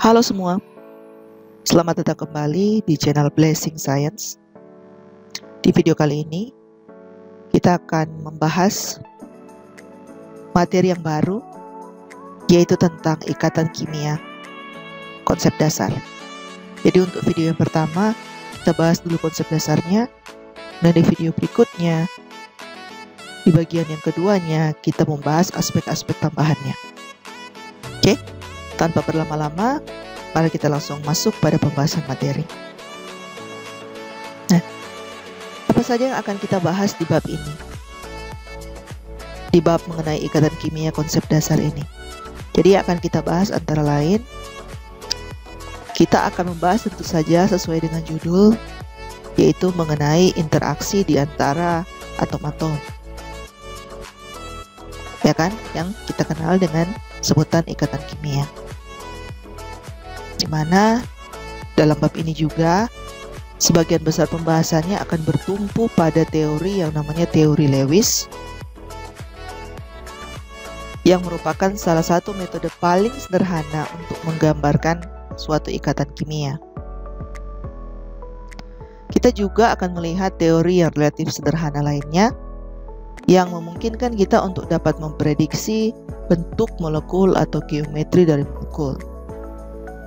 Halo semua, selamat datang kembali di channel Blessing Science. Di video kali ini, kita akan membahas materi yang baru, yaitu tentang ikatan kimia, konsep dasar. Jadi untuk video yang pertama, kita bahas dulu konsep dasarnya, dan di video berikutnya, di bagian yang keduanya, kita membahas aspek-aspek tambahannya. Oke? Tanpa berlama-lama, mari kita langsung masuk pada pembahasan materi. Nah, apa saja yang akan kita bahas di bab ini? Di bab mengenai ikatan kimia konsep dasar ini. Jadi akan kita bahas antara lain, kita akan membahas tentu saja sesuai dengan judul, yaitu mengenai interaksi di antara atom-atom. Ya kan? Yang kita kenal dengan sebutan ikatan kimia. Di mana dalam bab ini juga sebagian besar pembahasannya akan bertumpu pada teori yang namanya teori Lewis, yang merupakan salah satu metode paling sederhana untuk menggambarkan suatu ikatan kimia. Kita juga akan melihat teori yang relatif sederhana lainnya yang memungkinkan kita untuk dapat memprediksi bentuk molekul atau geometri dari molekul.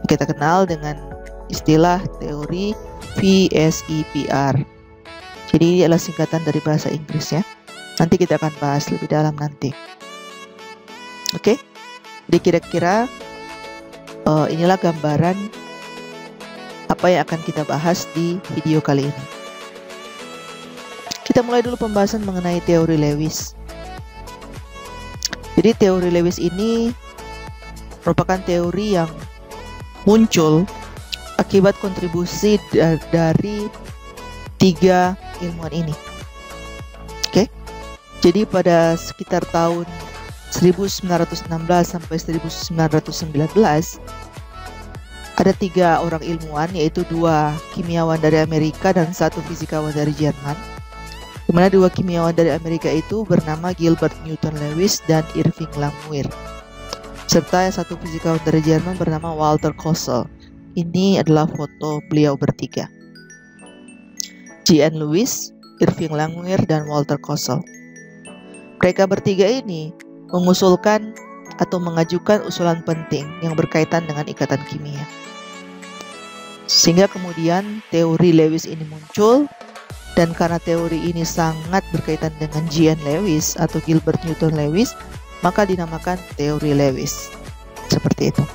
Kita kenal dengan istilah teori VSEPR. Jadi ini adalah singkatan dari bahasa Inggris ya. Nanti kita akan bahas lebih dalam nanti. Oke, jadi kira-kira inilah gambaran apa yang akan kita bahas di video kali ini. Kita mulai dulu pembahasan mengenai teori Lewis. Jadi teori Lewis ini merupakan teori yang muncul akibat kontribusi dari tiga ilmuwan ini. Oke. Jadi pada sekitar tahun 1916 sampai 1919 ada tiga orang ilmuwan, yaitu dua kimiawan dari Amerika dan satu fisikawan dari Jerman. Di mana dua kimiawan dari Amerika itu bernama Gilbert Newton Lewis dan Irving Langmuir, serta yang satu fisikawan dari Jerman bernama Walter Kossel. Ini adalah foto beliau bertiga, G.N. Lewis, Irving Langmuir, dan Walter Kossel. Mereka bertiga ini mengusulkan atau mengajukan usulan penting yang berkaitan dengan ikatan kimia. Sehingga kemudian teori Lewis ini muncul, dan karena teori ini sangat berkaitan dengan G.N. Lewis atau Gilbert Newton Lewis, maka dinamakan teori Lewis. Seperti itu.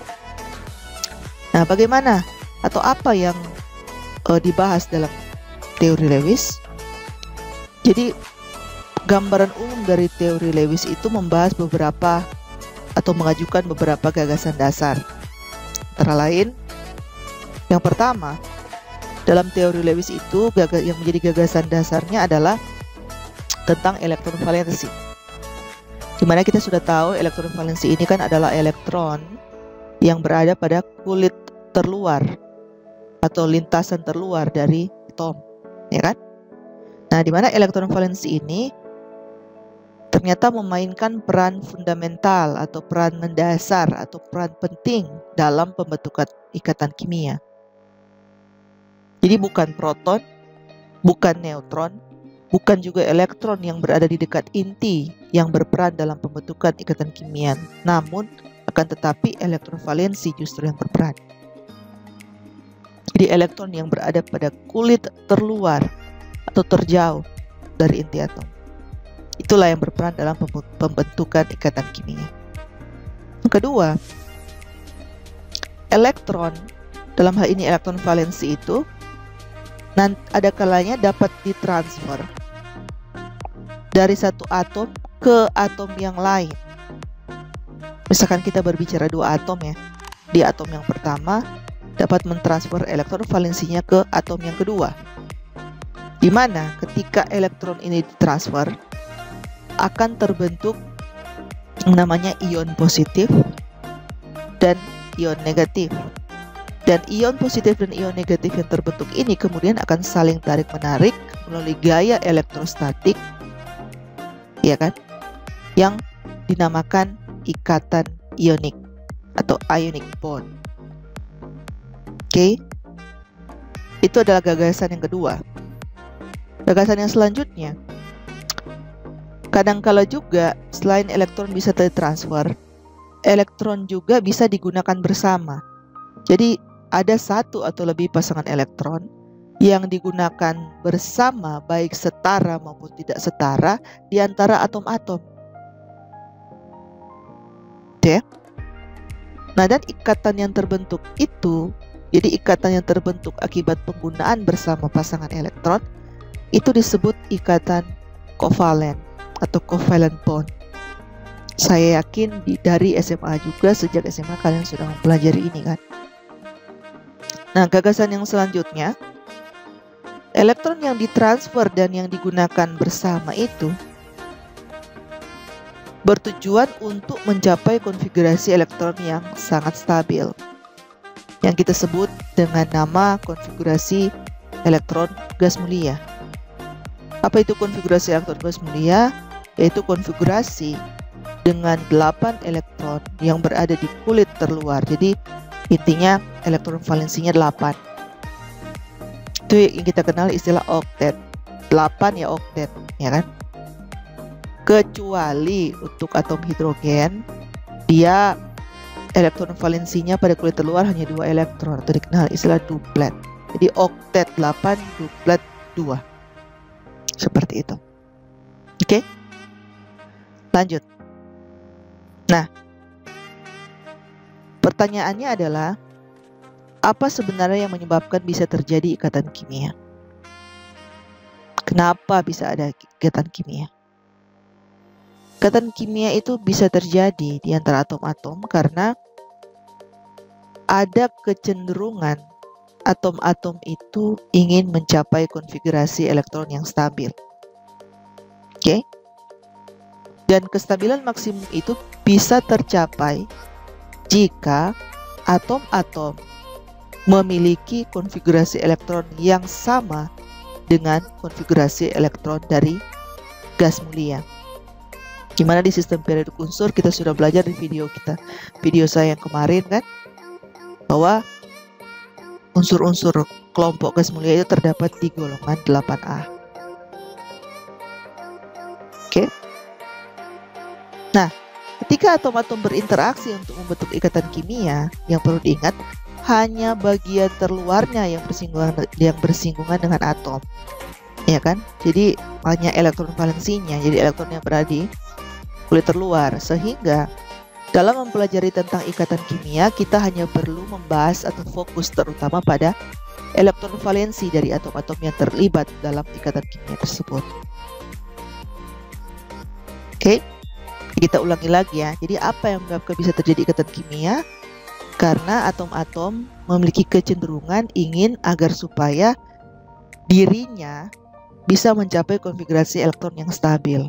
Nah, bagaimana atau apa yang dibahas dalam teori Lewis? Jadi, gambaran umum dari teori Lewis itu membahas beberapa atau mengajukan beberapa gagasan dasar. Antara lain, yang pertama, dalam teori Lewis itu yang menjadi gagasan dasarnya adalah tentang elektron valensi. Dimana kita sudah tahu elektron valensi ini kan adalah elektron yang berada pada kulit terluar atau lintasan terluar dari atom, ya kan? Nah, dimana elektron valensi ini ternyata memainkan peran fundamental atau peran mendasar atau peran penting dalam pembentukan ikatan kimia. Jadi bukan proton, bukan neutron, bukan juga elektron yang berada di dekat inti yang berperan dalam pembentukan ikatan kimia, namun akan tetapi elektron valensi justru yang berperan. Jadi elektron yang berada pada kulit terluar atau terjauh dari inti atom, itulah yang berperan dalam pembentukan ikatan kimia. Yang kedua, elektron, dalam hal ini elektron valensi itu ada kalanya dapat ditransfer dari satu atom ke atom yang lain. Misalkan kita berbicara dua atom ya, di atom yang pertama dapat mentransfer elektron valensinya ke atom yang kedua, di mana ketika elektron ini ditransfer akan terbentuk yang namanya ion positif dan ion negatif. Dan ion positif dan ion negatif yang terbentuk ini kemudian akan saling tarik-menarik melalui gaya elektrostatik, ya kan? Yang dinamakan ikatan ionik atau ionic bond. Oke. Itu adalah gagasan yang kedua. Gagasan yang selanjutnya, kadangkala juga selain elektron bisa tertransfer, elektron juga bisa digunakan bersama. Jadi ada satu atau lebih pasangan elektron yang digunakan bersama, baik setara maupun tidak setara, di antara atom-atom. Oke. Nah, dan ikatan yang terbentuk itu, jadi ikatan yang terbentuk akibat penggunaan bersama pasangan elektron, itu disebut ikatan kovalen atau covalent bond. Saya yakin dari SMA juga, sejak SMA kalian sudah mempelajari ini kan. Nah, gagasan yang selanjutnya, elektron yang ditransfer dan yang digunakan bersama itu bertujuan untuk mencapai konfigurasi elektron yang sangat stabil, yang kita sebut dengan nama konfigurasi elektron gas mulia. Apa itu konfigurasi elektron gas mulia? Yaitu konfigurasi dengan 8 elektron yang berada di kulit terluar. Jadi intinya elektron valensinya 8. Itu yang kita kenal istilah oktet. 8 ya oktet, ya kan? Kecuali untuk atom hidrogen, dia elektron valensinya pada kulit terluar hanya 2 elektron, atau dikenal istilah duplet. Jadi oktet 8, duplet 2. Seperti itu. Oke? Lanjut. Nah, pertanyaannya adalah, apa sebenarnya yang menyebabkan bisa terjadi ikatan kimia? Kenapa bisa ada ikatan kimia? Ikatan kimia itu bisa terjadi di antara atom-atom karena ada kecenderungan atom-atom itu ingin mencapai konfigurasi elektron yang stabil. Oke? Dan kestabilan maksimum itu bisa tercapai jika atom-atom memiliki konfigurasi elektron yang sama dengan konfigurasi elektron dari gas mulia. Gimana di sistem periodik unsur kita sudah belajar di video saya yang kemarin kan, bahwa unsur-unsur kelompok gas mulia itu terdapat di golongan 8A. Oke. Nah, ketika atom-atom berinteraksi untuk membentuk ikatan kimia, yang perlu diingat hanya bagian terluarnya yang bersinggungan dengan atom, ya kan? Jadi hanya elektron valensinya, jadi elektron yang berada di kulit terluar. Sehingga dalam mempelajari tentang ikatan kimia, kita hanya perlu membahas atau fokus terutama pada elektron valensi dari atom-atom yang terlibat dalam ikatan kimia tersebut. Oke, kita ulangi lagi ya. Jadi apa yang menyebabkan bisa terjadi ikatan kimia? Karena atom-atom memiliki kecenderungan ingin agar supaya dirinya bisa mencapai konfigurasi elektron yang stabil.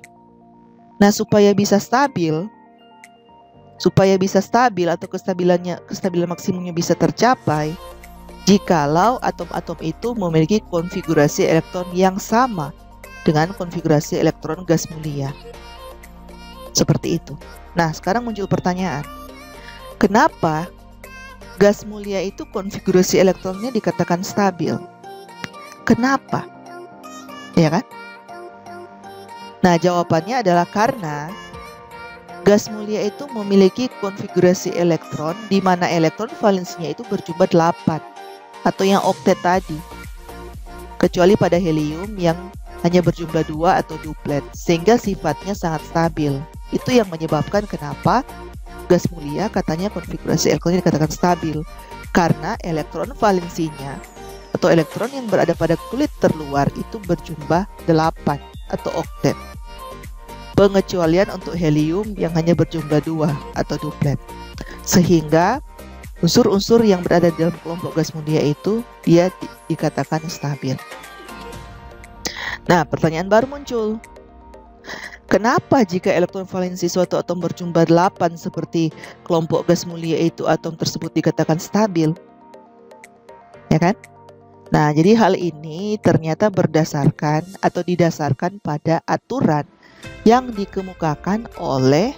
Nah, supaya bisa stabil atau kestabilan maksimumnya bisa tercapai jikalau atom-atom itu memiliki konfigurasi elektron yang sama dengan konfigurasi elektron gas mulia. Seperti itu. Nah, sekarang muncul pertanyaan. Kenapa gas mulia itu konfigurasi elektronnya dikatakan stabil? Kenapa? Ya kan? Nah, jawabannya adalah karena gas mulia itu memiliki konfigurasi elektron di mana elektron valensinya itu berjumlah 8 atau yang oktet tadi. Kecuali pada helium yang hanya berjumlah 2 atau duplet, sehingga sifatnya sangat stabil. Itu yang menyebabkan kenapa gas mulia katanya konfigurasi elektronnya dikatakan stabil, karena elektron valensinya atau elektron yang berada pada kulit terluar itu berjumlah 8 atau oktet. Pengecualian untuk helium yang hanya berjumlah 2 atau duplet. Sehingga unsur-unsur yang berada dalam kelompok gas mulia itu dia dikatakan stabil. Nah, pertanyaan baru muncul. Kenapa jika elektron valensi suatu atom berjumlah 8 seperti kelompok gas mulia itu atom tersebut dikatakan stabil? Ya kan? Nah, jadi hal ini ternyata berdasarkan atau didasarkan pada aturan yang dikemukakan oleh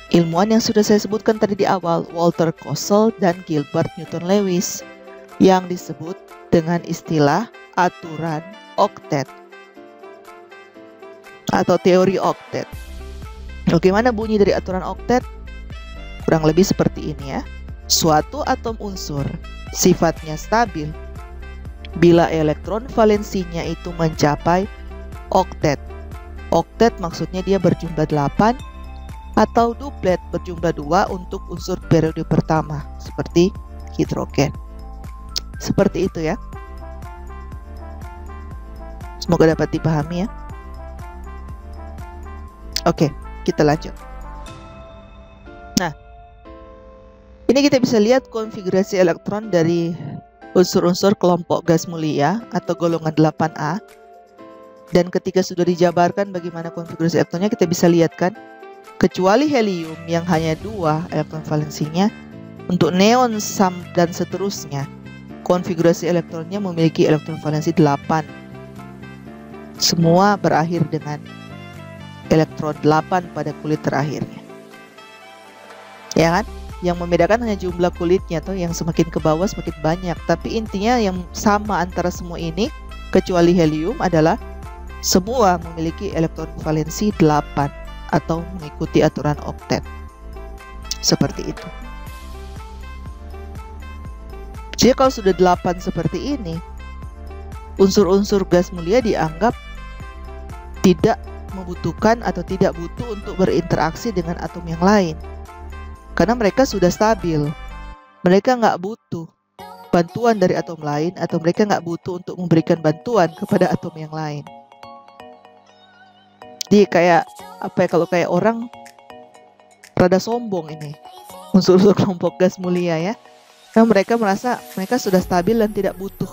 ilmuwan yang sudah saya sebutkan tadi di awal, Walter Kossel dan Gilbert Newton Lewis. yang disebut dengan istilah aturan oktet atau teori oktet. Bagaimana bunyi dari aturan oktet? Kurang lebih seperti ini ya. Suatu atom unsur sifatnya stabil bila elektron valensinya itu mencapai oktet. Oktet maksudnya dia berjumlah 8 atau duplet berjumlah 2 untuk unsur periode pertama seperti hidrogen. Seperti itu ya. Semoga dapat dipahami ya. Oke, kita lanjut. Nah, ini kita bisa lihat konfigurasi elektron dari unsur-unsur kelompok gas mulia atau golongan 8A. Dan ketika sudah dijabarkan bagaimana konfigurasi elektronnya, kita bisa lihat kan, kecuali helium yang hanya 2 elektron valensinya, untuk neon, dan seterusnya, konfigurasi elektronnya memiliki elektron valensi 8. Semua berakhir dengan elektron 8 pada kulit terakhirnya. Ya kan? Yang membedakan hanya jumlah kulitnya tuh, yang semakin ke bawah semakin banyak. Tapi intinya yang sama antara semua ini, kecuali helium, adalah semua memiliki elektron valensi 8 atau mengikuti aturan oktet. Seperti itu. Jadi kalau sudah 8 seperti ini, unsur-unsur gas mulia dianggap tidak membutuhkan atau tidak butuh untuk berinteraksi dengan atom yang lain. Karena mereka sudah stabil. Mereka nggak butuh bantuan dari atom lain, atau mereka nggak butuh untuk memberikan bantuan kepada atom yang lain. Jadi kayak apa ya, kalau kayak orang rada sombong ini unsur-unsur kelompok gas mulia ya. Nah, mereka merasa mereka sudah stabil dan tidak butuh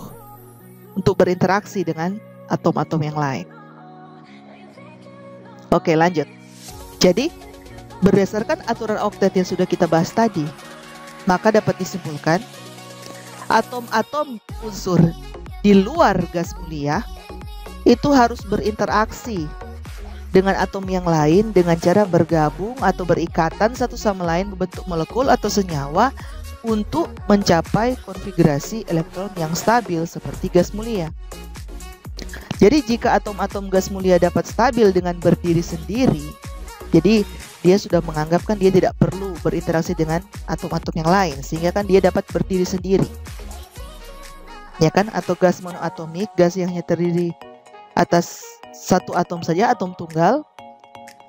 untuk berinteraksi dengan atom-atom yang lain. Oke, lanjut. Jadi berdasarkan aturan oktet yang sudah kita bahas tadi, maka dapat disimpulkan atom-atom unsur di luar gas mulia itu harus berinteraksi dengan atom yang lain dengan cara bergabung atau berikatan satu sama lain membentuk molekul atau senyawa untuk mencapai konfigurasi elektron yang stabil seperti gas mulia. Jadi jika atom-atom gas mulia dapat stabil dengan berdiri sendiri, jadi dia sudah menganggapkan dia tidak perlu berinteraksi dengan atom-atom yang lain, sehingga kan dia dapat berdiri sendiri. Ya kan? Atau gas monoatomik, gas yang hanya terdiri atas satu atom saja, atom tunggal,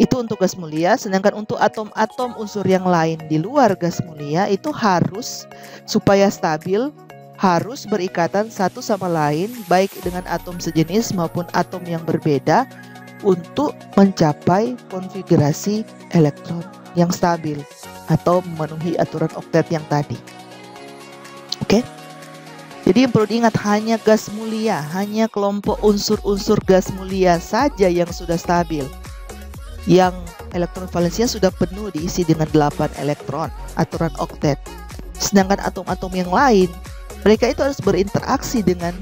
itu untuk gas mulia. Sedangkan untuk atom-atom unsur yang lain di luar gas mulia itu harus, supaya stabil, harus berikatan satu sama lain, baik dengan atom sejenis maupun atom yang berbeda, untuk mencapai konfigurasi elektron yang stabil atau memenuhi aturan oktet yang tadi. Oke? Jadi yang perlu diingat, hanya gas mulia, hanya kelompok unsur-unsur gas mulia saja yang sudah stabil, yang elektron valensinya sudah penuh diisi dengan 8 elektron, aturan oktet. Sedangkan atom-atom yang lain, mereka itu harus berinteraksi dengan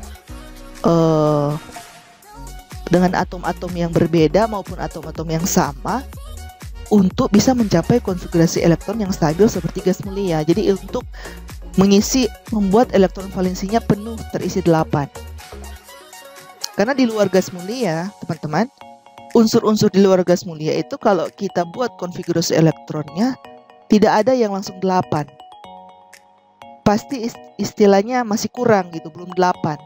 atom-atom yang berbeda maupun atom-atom yang sama untuk bisa mencapai konfigurasi elektron yang stabil seperti gas mulia. Jadi untuk membuat elektron valensinya penuh terisi 8. Karena di luar gas mulia, teman-teman, unsur-unsur di luar gas mulia itu kalau kita buat konfigurasi elektronnya tidak ada yang langsung 8. Pasti istilahnya masih kurang gitu, belum 8.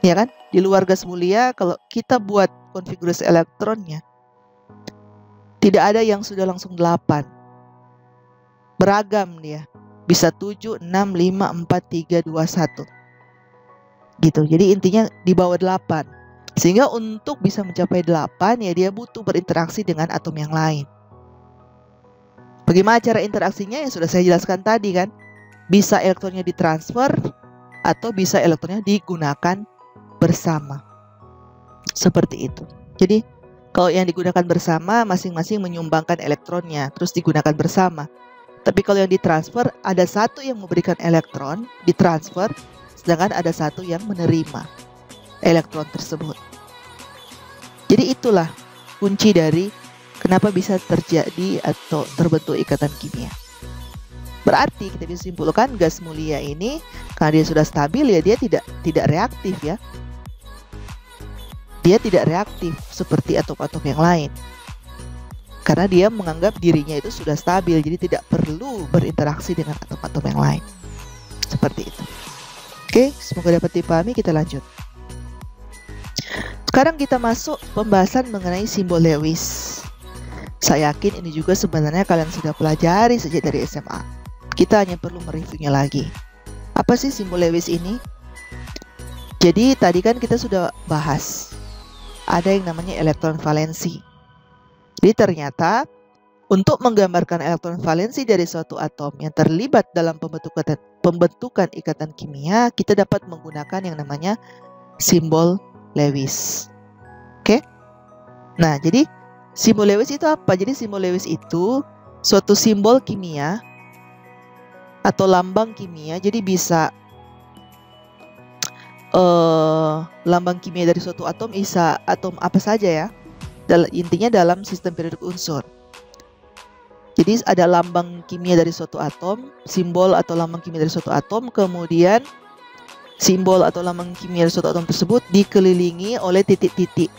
Ya kan? Di luar gas mulia kalau kita buat konfigurasi elektronnya tidak ada yang sudah langsung 8. Beragam dia, bisa 7, 6, 5, 4, 3, 2, 1 gitu. Jadi intinya di bawah 8. Sehingga untuk bisa mencapai 8 ya dia butuh berinteraksi dengan atom yang lain. Bagaimana cara interaksinya yang sudah saya jelaskan tadi kan? Bisa elektronnya ditransfer atau bisa elektronnya digunakan bersama. Seperti itu. Jadi kalau yang digunakan bersama, masing-masing menyumbangkan elektronnya terus digunakan bersama. Tapi kalau yang ditransfer, ada satu yang memberikan elektron ditransfer, sedangkan ada satu yang menerima elektron tersebut. Jadi itulah kunci dari kenapa bisa terjadi atau terbentuk ikatan kimia. Berarti kita bisa simpulkan gas mulia ini karena dia sudah stabil ya dia tidak reaktif ya. Dia tidak reaktif seperti atom-atom yang lain. Karena dia menganggap dirinya itu sudah stabil, jadi tidak perlu berinteraksi dengan atom-atom yang lain. Seperti itu. Oke, semoga dapat dipahami, kita lanjut. Sekarang kita masuk pembahasan mengenai simbol Lewis. Saya yakin ini juga sebenarnya kalian sudah pelajari sejak dari SMA. Kita hanya perlu mereviewnya lagi. Apa sih simbol Lewis ini? Jadi tadi kan kita sudah bahas ada yang namanya elektron valensi. Jadi ternyata untuk menggambarkan elektron valensi dari suatu atom yang terlibat dalam pembentukan ikatan kimia, kita dapat menggunakan yang namanya simbol Lewis. Oke? Nah, jadi simbol Lewis itu apa? Jadi simbol Lewis itu suatu simbol kimia atau lambang kimia. Jadi bisa lambang kimia dari suatu atom bisa atom apa saja ya. Intinya dalam sistem periodik unsur. Jadi ada lambang kimia dari suatu atom, simbol atau lambang kimia dari suatu atom, kemudian simbol atau lambang kimia dari suatu atom tersebut dikelilingi oleh titik-titik.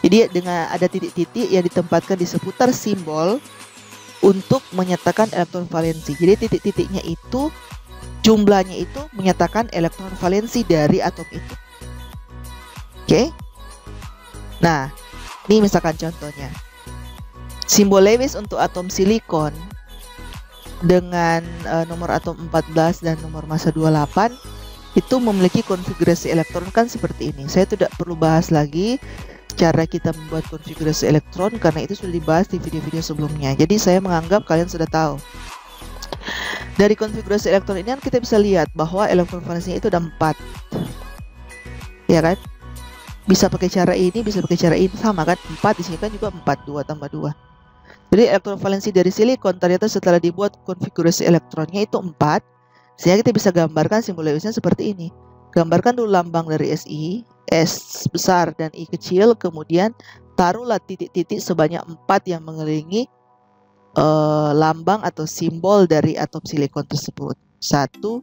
Jadi dengan ada titik-titik yang ditempatkan di seputar simbol untuk menyatakan elektron valensi. Jadi titik-titiknya itu jumlahnya itu menyatakan elektron valensi dari atom itu. Oke? Nah, ini misalkan contohnya. Simbol Lewis untuk atom silikon dengan nomor atom 14 dan nomor massa 28 itu memiliki konfigurasi elektron kan seperti ini. Saya tidak perlu bahas lagi cara kita membuat konfigurasi elektron karena itu sudah dibahas di video-video sebelumnya. Jadi saya menganggap kalian sudah tahu. Dari konfigurasi elektron ini kan kita bisa lihat bahwa elektron valensinya itu ada 4. Ya kan? Bisa pakai cara ini, bisa pakai cara ini, sama kan? 4 di sini kan juga 4, 2 tambah 2. Jadi elektron valensi dari silikon ternyata setelah dibuat konfigurasi elektronnya itu 4. Sehingga kita bisa gambarkan simbol Lewisnya seperti ini. Gambarkan dulu lambang dari Si, S besar dan I kecil, kemudian taruhlah titik-titik sebanyak 4 yang mengelilingi lambang atau simbol dari atom silikon tersebut. 1, 2,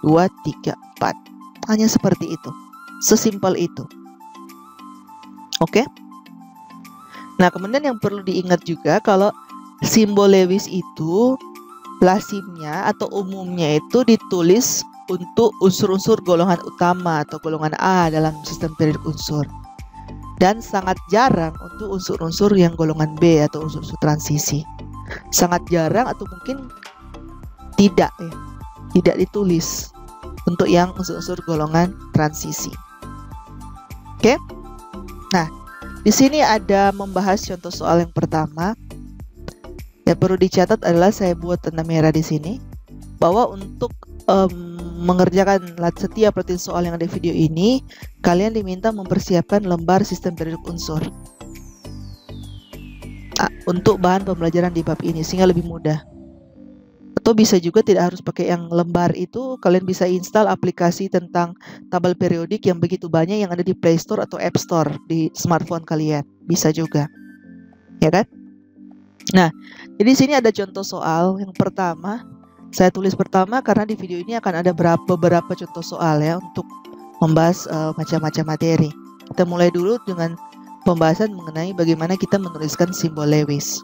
3, 4. Hanya seperti itu. Sesimpel itu. Oke? Nah, kemudian yang perlu diingat juga kalau simbol Lewis itu lazimnya atau umumnya itu ditulis untuk unsur-unsur golongan utama atau golongan A dalam sistem periodik unsur. Dan sangat jarang untuk unsur-unsur yang golongan B atau unsur-unsur transisi. Sangat jarang atau mungkin tidak ya. Tidak ditulis untuk yang unsur-unsur golongan transisi. Oke? Nah, di sini ada membahas contoh soal yang pertama. Yang perlu dicatat adalah saya buat tanda merah di sini bahwa untuk mengerjakan setiap rutin soal yang ada di video ini, kalian diminta mempersiapkan lembar sistem periodik unsur untuk bahan pembelajaran di bab ini sehingga lebih mudah. Atau bisa juga tidak harus pakai yang lembar itu, kalian bisa install aplikasi tentang tabel periodik yang begitu banyak yang ada di Play Store atau App Store di smartphone kalian. Bisa juga. Ya kan? Nah, jadi di sini ada contoh soal. Yang pertama, saya tulis pertama karena di video ini akan ada beberapa contoh soal ya untuk membahas macam-macam materi. Kita mulai dulu dengan pembahasan mengenai bagaimana kita menuliskan simbol Lewis.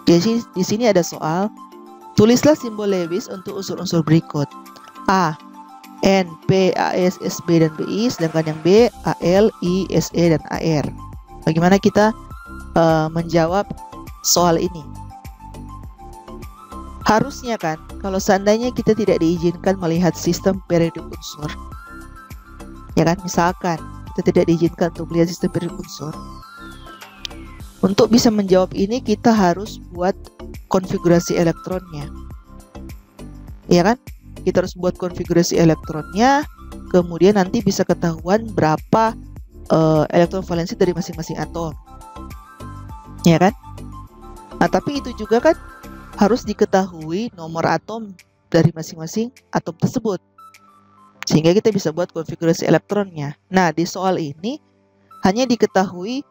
Jadi di sini ada soal. Tulislah simbol Lewis untuk unsur-unsur berikut. A, N, P, AS, SB, dan BI. Sedangkan yang B, AL, I, SE, dan AR. Bagaimana kita menjawab soal ini? Harusnya kan, kalau seandainya kita tidak diizinkan melihat sistem periodik unsur. Ya kan, misalkan kita tidak diizinkan untuk melihat sistem periodik unsur. Untuk bisa menjawab ini, kita harus buat konfigurasi elektronnya. Ya kan? Kita harus buat konfigurasi elektronnya, kemudian nanti bisa ketahuan berapa elektron valensi dari masing-masing atom. Ya kan? Nah, tapi itu juga kan harus diketahui nomor atom dari masing-masing atom tersebut. Sehingga kita bisa buat konfigurasi elektronnya. Nah, di soal ini hanya diketahui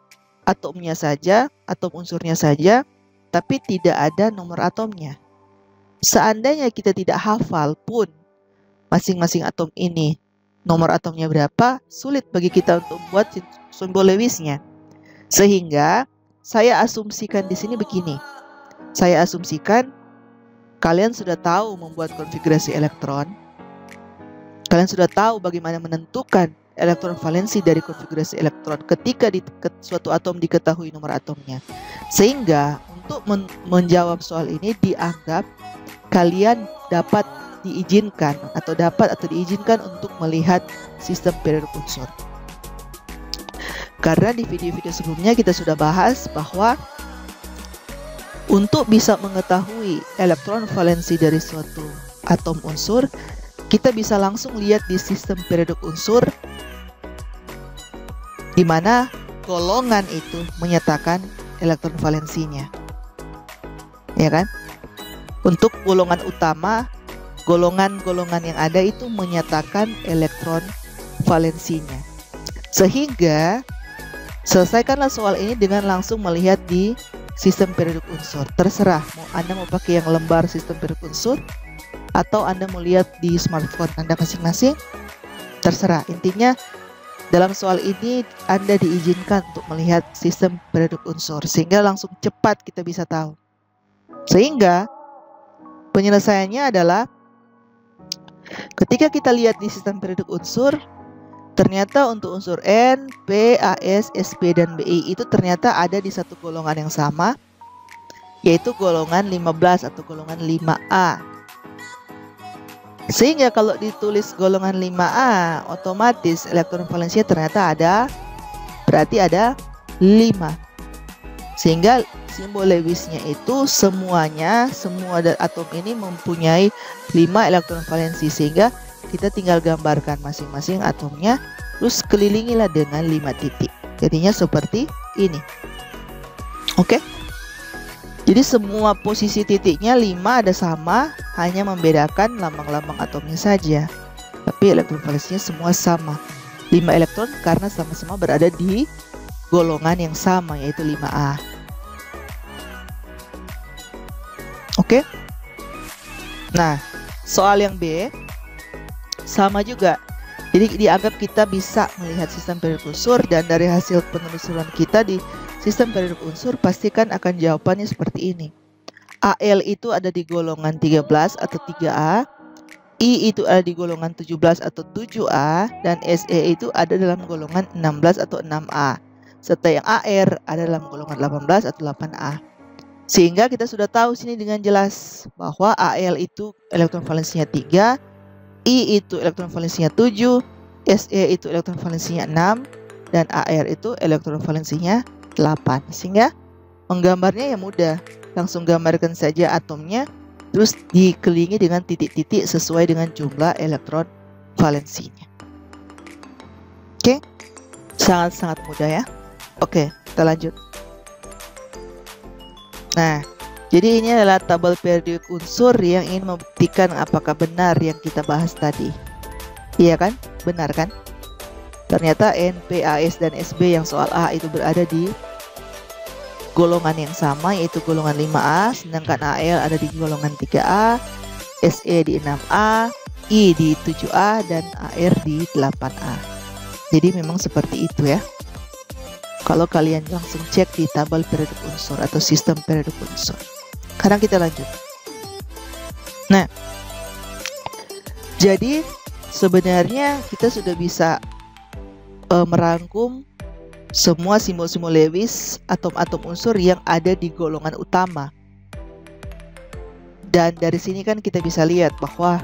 atomnya saja, atom unsurnya saja, tapi tidak ada nomor atomnya. Seandainya kita tidak hafal pun masing-masing atom ini nomor atomnya berapa, sulit bagi kita untuk membuat simbol Lewisnya. Sehingga saya asumsikan di sini begini. Saya asumsikan kalian sudah tahu membuat konfigurasi elektron. Kalian sudah tahu bagaimana menentukan elektron valensi dari konfigurasi elektron ketika suatu atom diketahui nomor atomnya. Sehingga untuk menjawab soal ini dianggap kalian dapat diizinkan untuk melihat sistem periode unsur. Karena di video-video sebelumnya kita sudah bahas bahwa untuk bisa mengetahui elektron valensi dari suatu atom unsur, kita bisa langsung lihat di sistem periode unsur di mana golongan itu menyatakan elektron valensinya. Ya kan? Untuk golongan utama, golongan-golongan yang ada itu menyatakan elektron valensinya. Sehingga selesaikanlah soal ini dengan langsung melihat di sistem periode unsur. Terserah mau Anda mau pakai yang lembar sistem periode unsur atau Anda mau lihat di smartphone Anda masing-masing. Terserah. Intinya dalam soal ini Anda diizinkan untuk melihat sistem periode unsur sehingga langsung cepat kita bisa tahu. Sehingga penyelesaiannya adalah ketika kita lihat di sistem periode unsur, ternyata untuk unsur N, P, AS, SP, dan BI itu ternyata ada di satu golongan yang sama, yaitu golongan 15 atau golongan 5A. Sehingga kalau ditulis golongan 5A, otomatis elektron valensinya ternyata berarti ada 5. Sehingga simbol Lewisnya itu semua atom ini mempunyai 5 elektron valensi, sehingga kita tinggal gambarkan masing-masing atomnya, terus kelilingilah dengan 5 titik. Jadinya seperti ini. Oke? Jadi semua posisi titiknya 5 ada sama, hanya membedakan lambang-lambang atomnya saja. Tapi elektron valensinya semua sama. 5 elektron karena sama-sama berada di golongan yang sama, yaitu 5A. Oke? Nah, soal yang B sama juga. Jadi dianggap kita bisa melihat sistem periode unsur, dan dari hasil penelusuran kita di sistem periode unsur pastikan akan jawabannya seperti ini. Al itu ada di golongan 13 atau 3A, I itu ada di golongan 17 atau 7A, dan Se itu ada dalam golongan 16 atau 6A, serta yang Ar ada dalam golongan 18 atau 8A. Sehingga kita sudah tahu sini dengan jelas bahwa Al itu elektron valensinya 3, I itu elektron valensinya 7, Se itu elektron valensinya 6, dan Ar itu elektron valensinya 8. Sehingga menggambarnya ya mudah, langsung gambarkan saja atomnya, terus dikelilingi dengan titik-titik sesuai dengan jumlah elektron valensinya. Oke, sangat-sangat mudah ya. Oke, kita lanjut. Nah, jadi ini adalah tabel periodik unsur yang ingin membuktikan apakah benar yang kita bahas tadi. Iya kan? Benar kan? Ternyata N, P, AS, dan SB yang soal A itu berada di golongan yang sama, yaitu golongan 5A, sedangkan Al ada di golongan 3A, Se di 6A, I di 7A, dan Ar di 8A. Jadi memang seperti itu ya. Kalau kalian langsung cek di tabel periodik unsur atau sistem periodik unsur. Sekarang kita lanjut. Nah, jadi sebenarnya kita sudah bisa merangkum semua simbol-simbol Lewis atom-atom unsur yang ada di golongan utama. Dan dari sini kan kita bisa lihat bahwa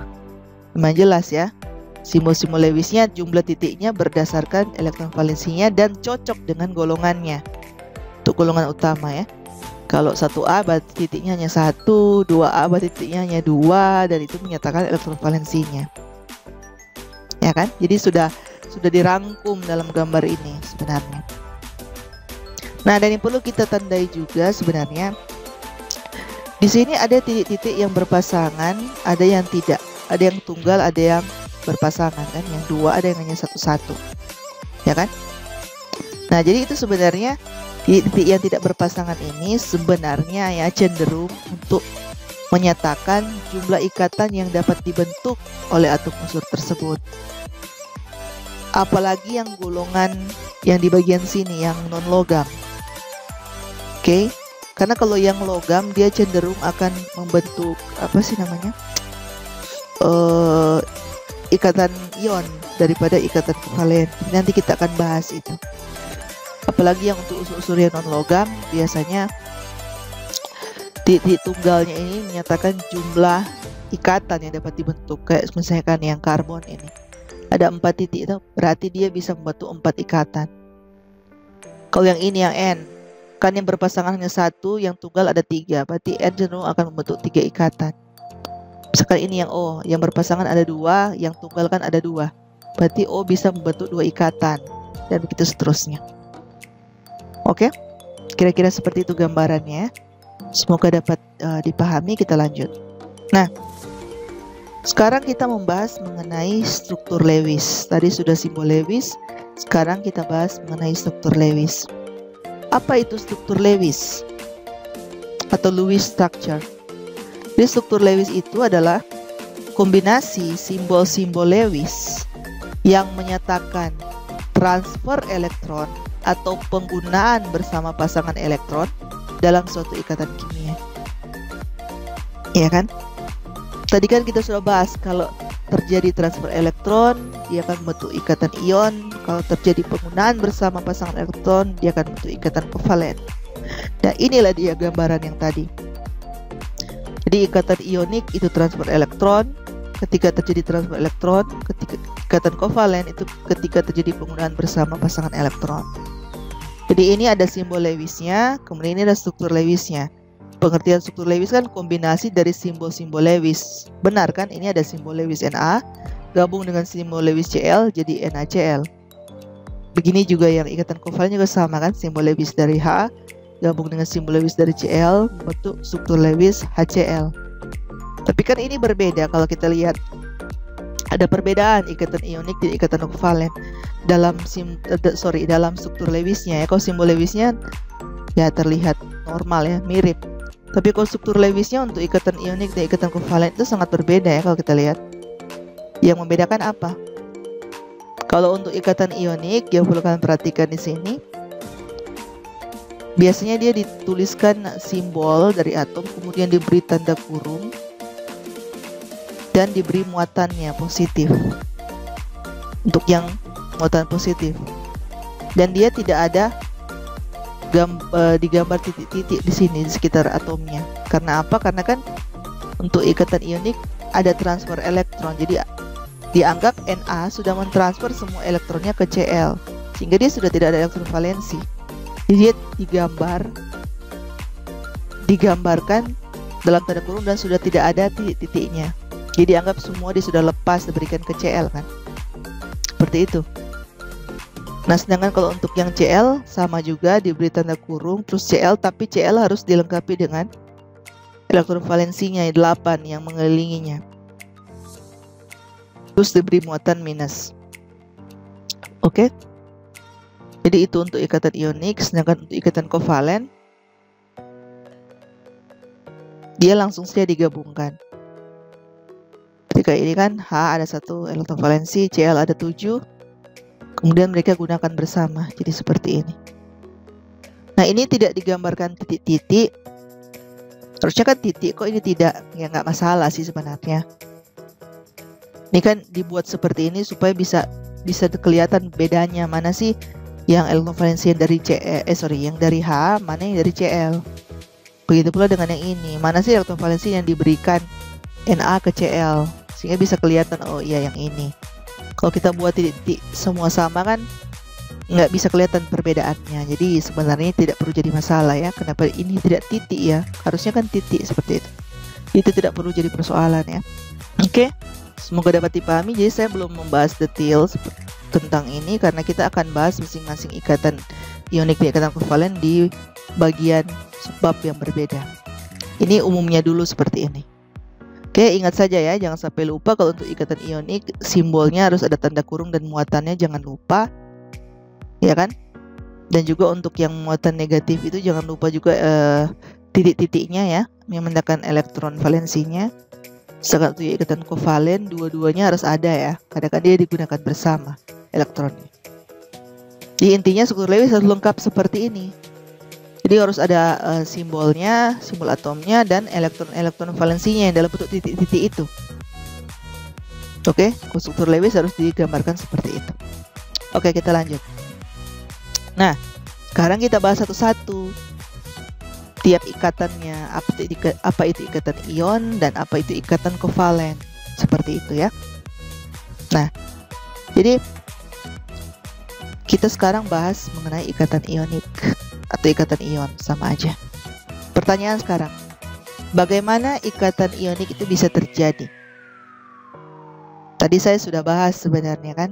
memang jelas ya, simbol-simbol Lewisnya jumlah titiknya berdasarkan elektron valensinya dan cocok dengan golongannya. Untuk golongan utama ya. Kalau 1A berarti titiknya hanya 1, 2A berarti titiknya hanya 2, dan itu menyatakan elektron valensinya. Ya kan? Jadi sudah dirangkum dalam gambar ini sebenarnya. Nah, dan yang perlu kita tandai juga sebenarnya di sini ada titik-titik yang berpasangan, ada yang tidak, ada yang tunggal, ada yang berpasangan kan, yang 2 ada yang hanya 1-1. Ya kan? Nah, jadi itu sebenarnya titik yang tidak berpasangan ini sebenarnya ya cenderung untuk menyatakan jumlah ikatan yang dapat dibentuk oleh atom unsur tersebut. Apalagi yang golongan yang di bagian sini, yang non-logam. Oke, karena kalau yang logam dia cenderung akan membentuk ikatan ion daripada ikatan kovalen. Nanti kita akan bahas itu. Apalagi yang untuk unsur-unsur yang non-logam, biasanya titik tunggalnya ini menyatakan jumlah ikatan yang dapat dibentuk. Kayak misalkan yang karbon ini ada 4 titik itu, berarti dia bisa membentuk 4 ikatan. Kalau yang ini yang N, kan yang berpasangan hanya 1, yang tunggal ada 3, berarti N cenderung akan membentuk 3 ikatan. Misalkan ini yang O, yang berpasangan ada 2, yang tunggal kan ada 2, berarti O bisa membentuk 2 ikatan, dan begitu seterusnya. Oke, kira-kira seperti itu gambarannya. Semoga dapat dipahami. Kita lanjut. Nah, sekarang kita membahas mengenai struktur Lewis. Tadi sudah simbol Lewis, sekarang kita bahas mengenai struktur Lewis. Apa itu struktur Lewis atau Lewis structure? Jadi struktur Lewis itu adalah kombinasi simbol-simbol Lewis yang menyatakan transfer elektron atau penggunaan bersama pasangan elektron dalam suatu ikatan kimia. Ya kan? Tadi kan kita sudah bahas kalau terjadi transfer elektron, dia akan membentuk ikatan ion. Kalau terjadi penggunaan bersama pasangan elektron, dia akan membentuk ikatan kovalen. Nah, inilah dia gambaran yang tadi. Jadi ikatan ionik itu transfer elektron. Ketika terjadi transfer elektron, ketika ikatan kovalen itu ketika terjadi penggunaan bersama pasangan elektron. Jadi ini ada simbol Lewisnya, kemudian ini ada struktur Lewisnya. Pengertian struktur Lewis kan kombinasi dari simbol-simbol Lewis. Benar kan? Ini ada simbol Lewis Na gabung dengan simbol Lewis Cl jadi NaCl. Begini juga yang ikatan kovalen juga sama kan? Simbol Lewis dari H gabung dengan simbol Lewis dari Cl membentuk struktur Lewis HCl. Tapi kan ini berbeda kalau kita lihat. Ada perbedaan ikatan ionik dan ikatan kovalen dalam struktur Lewisnya ya. Kalau simbol Lewisnya ya terlihat normal ya, mirip. Tapi kalau struktur Lewisnya untuk ikatan ionik dan ikatan kovalen itu sangat berbeda ya kalau kita lihat. Yang membedakan apa? Kalau untuk ikatan ionik, yang perlu kalian perhatikan di sini, biasanya dia dituliskan simbol dari atom, kemudian diberi tanda kurung, dan diberi muatannya positif. Untuk yang muatan positif. Dan dia tidak ada digambar titik-titik di sini di sekitar atomnya. Karena apa? Karena kan untuk ikatan ionik ada transfer elektron. Jadi dianggap Na sudah mentransfer semua elektronnya ke Cl, sehingga dia sudah tidak ada elektron valensi. Jadi dia digambarkan dalam tanda kurung dan sudah tidak ada titik-titiknya. Jadi dianggap semua dia sudah lepas diberikan ke Cl kan. Seperti itu. Nah, sedangkan kalau untuk yang Cl sama juga diberi tanda kurung terus Cl, tapi Cl harus dilengkapi dengan elektron valensinya 8 yang mengelilinginya. Terus diberi muatan minus. Oke. Jadi itu untuk ikatan ionik, sedangkan untuk ikatan kovalen dia langsung saja digabungkan. Ketika ini kan H ada 1 elektron valensi, Cl ada 7. Kemudian mereka gunakan bersama. Jadi seperti ini. Nah, ini tidak digambarkan titik-titik. Harusnya kan titik, kok ini tidak? Ya nggak masalah sih sebenarnya. Ini kan dibuat seperti ini supaya bisa kelihatan bedanya mana sih yang elektron valensi yang dari yang dari H, mana yang dari Cl. Begitu pula dengan yang ini, mana sih elektron valensi yang diberikan Na ke Cl, sehingga bisa kelihatan oh iya yang ini. Kalau kita buat titik-titik semua sama kan nggak bisa kelihatan perbedaannya. Jadi sebenarnya tidak perlu jadi masalah ya. Kenapa ini tidak titik ya? Harusnya kan titik seperti itu. Itu tidak perlu jadi persoalan ya. Oke, semoga dapat dipahami. Jadi saya belum membahas detail tentang ini karena kita akan bahas masing-masing ikatan ionik dan ikatan kovalen di bagian subbab yang berbeda. Ini umumnya dulu seperti ini. Oke, ingat saja ya, jangan sampai lupa kalau untuk ikatan ionik simbolnya harus ada tanda kurung dan muatannya jangan lupa. Ya kan? Dan juga untuk yang muatan negatif itu jangan lupa juga titik-titiknya ya, yang menandakan elektron valensinya. Sedangkan untuk ikatan kovalen, dua-duanya harus ada ya, kadang-kadang dia digunakan bersama elektronnya. Jadi intinya struktur Lewis harus lengkap seperti ini. Jadi harus ada simbolnya, simbol atomnya, dan elektron valensinya yang dalam bentuk titik-titik itu. Oke, struktur Lewis harus digambarkan seperti itu. Oke, kita lanjut. Nah, sekarang kita bahas satu-satu tiap ikatannya, apa itu ikatan ion dan apa itu ikatan kovalen, seperti itu ya. Nah, jadi kita sekarang bahas mengenai ikatan ionik atau ikatan ion, sama aja. Pertanyaan sekarang, bagaimana ikatan ionik itu bisa terjadi? Tadi saya sudah bahas sebenarnya kan,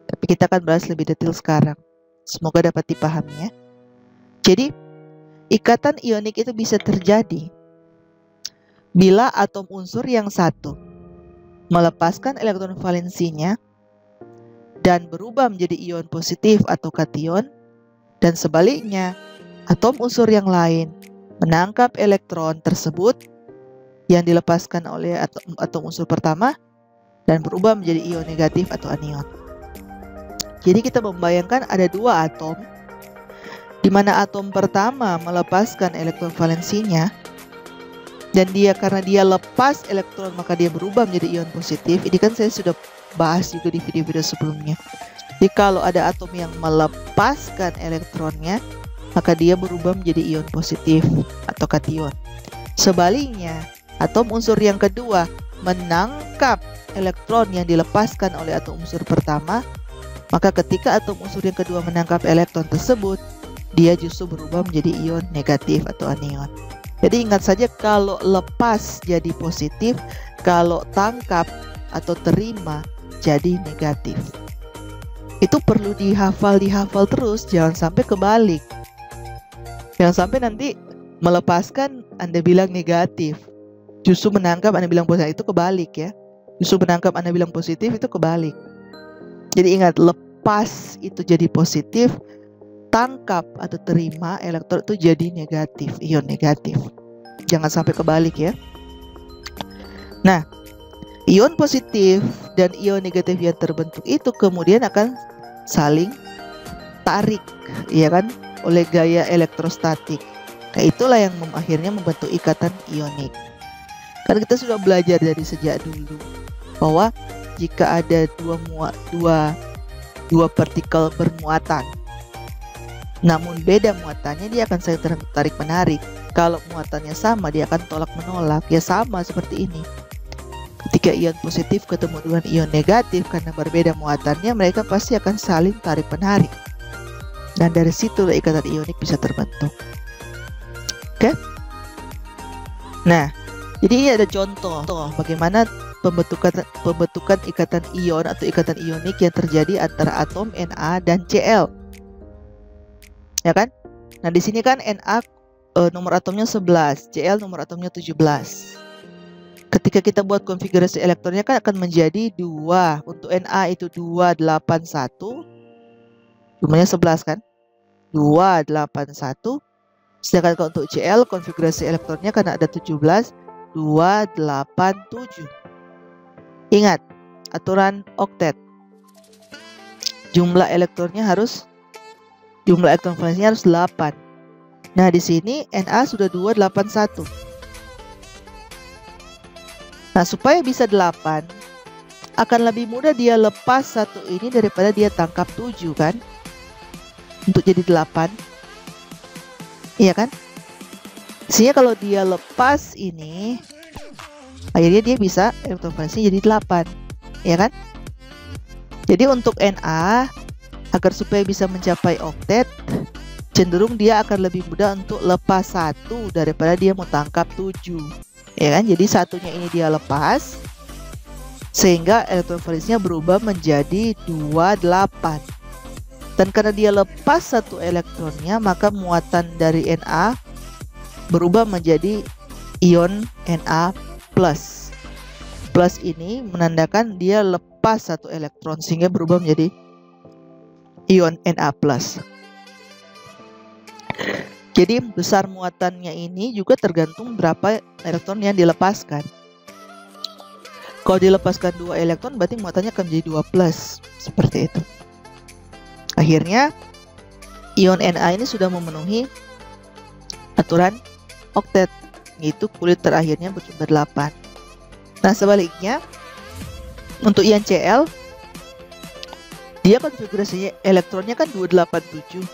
tapi kita akan bahas lebih detail sekarang. Semoga dapat dipahami ya. Jadi, ikatan ionik itu bisa terjadi bila atom unsur yang satu melepaskan elektron valensinya dan berubah menjadi ion positif atau kation, dan sebaliknya, atom unsur yang lain menangkap elektron tersebut yang dilepaskan oleh atom unsur pertama dan berubah menjadi ion negatif atau anion. Jadi kita membayangkan ada dua atom, di mana atom pertama melepaskan elektron valensinya, dan karena dia lepas elektron maka dia berubah menjadi ion positif. Ini kan saya sudah bahas juga di video-video sebelumnya. Jadi kalau ada atom yang melepaskan elektronnya, maka dia berubah menjadi ion positif atau kation. Sebaliknya, atom unsur yang kedua menangkap elektron yang dilepaskan oleh atom unsur pertama, maka ketika atom unsur yang kedua menangkap elektron tersebut, dia justru berubah menjadi ion negatif atau anion. Jadi ingat saja, kalau lepas jadi positif, kalau tangkap atau terima jadi negatif. Itu perlu dihafal terus, jangan sampai kebalik. Jangan sampai nanti melepaskan Anda bilang negatif, justru menangkap Anda bilang positif, itu kebalik ya. Justru menangkap Anda bilang positif, itu kebalik. Jadi ingat, lepas itu jadi positif, tangkap atau terima elektron itu jadi negatif, ion negatif. Jangan sampai kebalik ya. Nah, ion positif dan ion negatif yang terbentuk itu kemudian akan saling tarik, ya kan, oleh gaya elektrostatik. Nah, itulah yang akhirnya membentuk ikatan ionik. Karena kita sudah belajar dari sejak dulu bahwa jika ada dua partikel bermuatan, namun beda muatannya, dia akan saling tarik menarik. Kalau muatannya sama, dia akan tolak menolak. Ya sama seperti ini. Ketika ion positif ketemu dengan ion negatif, karena berbeda muatannya, mereka pasti akan saling tarik menarik. Dan dari situ ikatan ionik bisa terbentuk. Oke? Nah, jadi ini ada contoh bagaimana pembentukan ikatan ion atau ikatan ionik yang terjadi antara atom Na dan Cl. Ya kan? Nah, di sini kan Na nomor atomnya 11, Cl nomor atomnya 17. Ketika kita buat konfigurasi elektronnya kan akan menjadi 2. Untuk Na itu 281. Jumlahnya 11 kan? 281. Sedangkan kalau untuk Cl konfigurasi elektronnya karena ada 17, 287. Ingat, aturan oktet. Jumlah elektron valensinya harus 8. Nah, di sini Na sudah 281. Nah, supaya bisa 8, akan lebih mudah dia lepas satu ini daripada dia tangkap 7 kan? Untuk jadi 8. Iya kan? Sehingga kalau dia lepas ini, akhirnya dia bisa elektron valensinya jadi 8. Ya kan? Jadi untuk Na, agar supaya bisa mencapai oktet, cenderung dia akan lebih mudah untuk lepas 1 daripada dia mau tangkap 7. Ya kan? Jadi satunya ini dia lepas, sehingga elektron valensinya berubah menjadi 28. Dan karena dia lepas satu elektronnya, maka muatan dari Na berubah menjadi ion Na+. Plus ini menandakan dia lepas satu elektron, sehingga berubah menjadi ion Na+. Jadi besar muatannya ini juga tergantung berapa elektron yang dilepaskan. Kalau dilepaskan 2 elektron berarti muatannya akan menjadi 2+, seperti itu. Akhirnya ion Na ini sudah memenuhi aturan oktet, yaitu kulit terakhirnya berjumlah 8. Nah, sebaliknya untuk ion Cl, dia konfigurasinya elektronnya kan 287.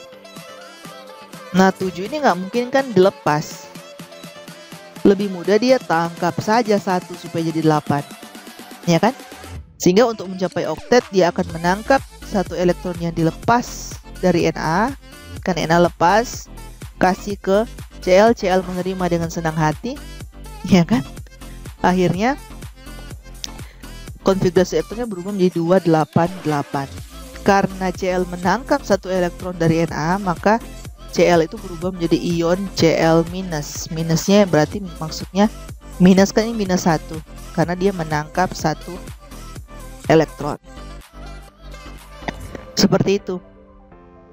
Nah, 7 ini nggak mungkin kan dilepas. Lebih mudah dia tangkap saja 1 supaya jadi 8. Ya kan? Sehingga untuk mencapai oktet, dia akan menangkap 1 elektron yang dilepas dari Na. Kan Na lepas, kasih ke Cl, Cl menerima dengan senang hati. Ya kan? Akhirnya, konfigurasi elektronnya berubah menjadi 288. Karena Cl menangkap 1 elektron dari Na, maka Cl itu berubah menjadi ion Cl-. Minusnya berarti maksudnya minus kan ini -1 karena dia menangkap 1 elektron. Seperti itu.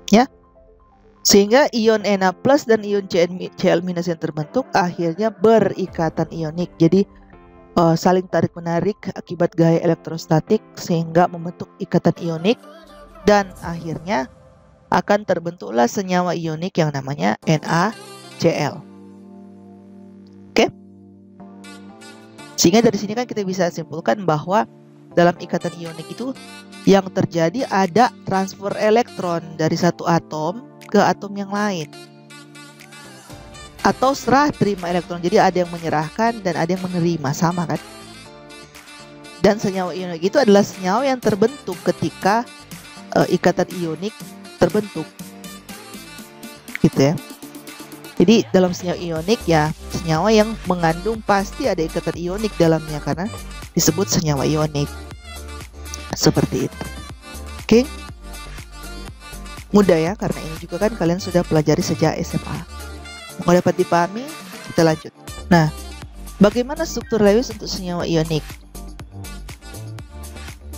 Ya. Sehingga ion Na+ dan ion Cl- yang terbentuk akhirnya berikatan ionik. Jadi saling tarik-menarik akibat gaya elektrostatik sehingga membentuk ikatan ionik dan akhirnya akan terbentuklah senyawa ionik yang namanya NaCl. Oke? Sehingga dari sini kan kita bisa simpulkan bahwa dalam ikatan ionik itu yang terjadi ada transfer elektron dari satu atom ke atom yang lain. Atau serah terima elektron. Jadi ada yang menyerahkan dan ada yang menerima, sama kan? Dan senyawa ionik itu adalah senyawa yang terbentuk ketika ikatan ionik terbentuk, gitu ya. Jadi dalam senyawa ionik ya senyawa yang mengandung pasti ada ikatan ionik dalamnya karena disebut senyawa ionik. Seperti itu. Oke. Mudah ya, karena ini juga kan kalian sudah pelajari sejak SMA. Mau dapat dipahami, kita lanjut. Nah, bagaimana struktur Lewis untuk senyawa ionik?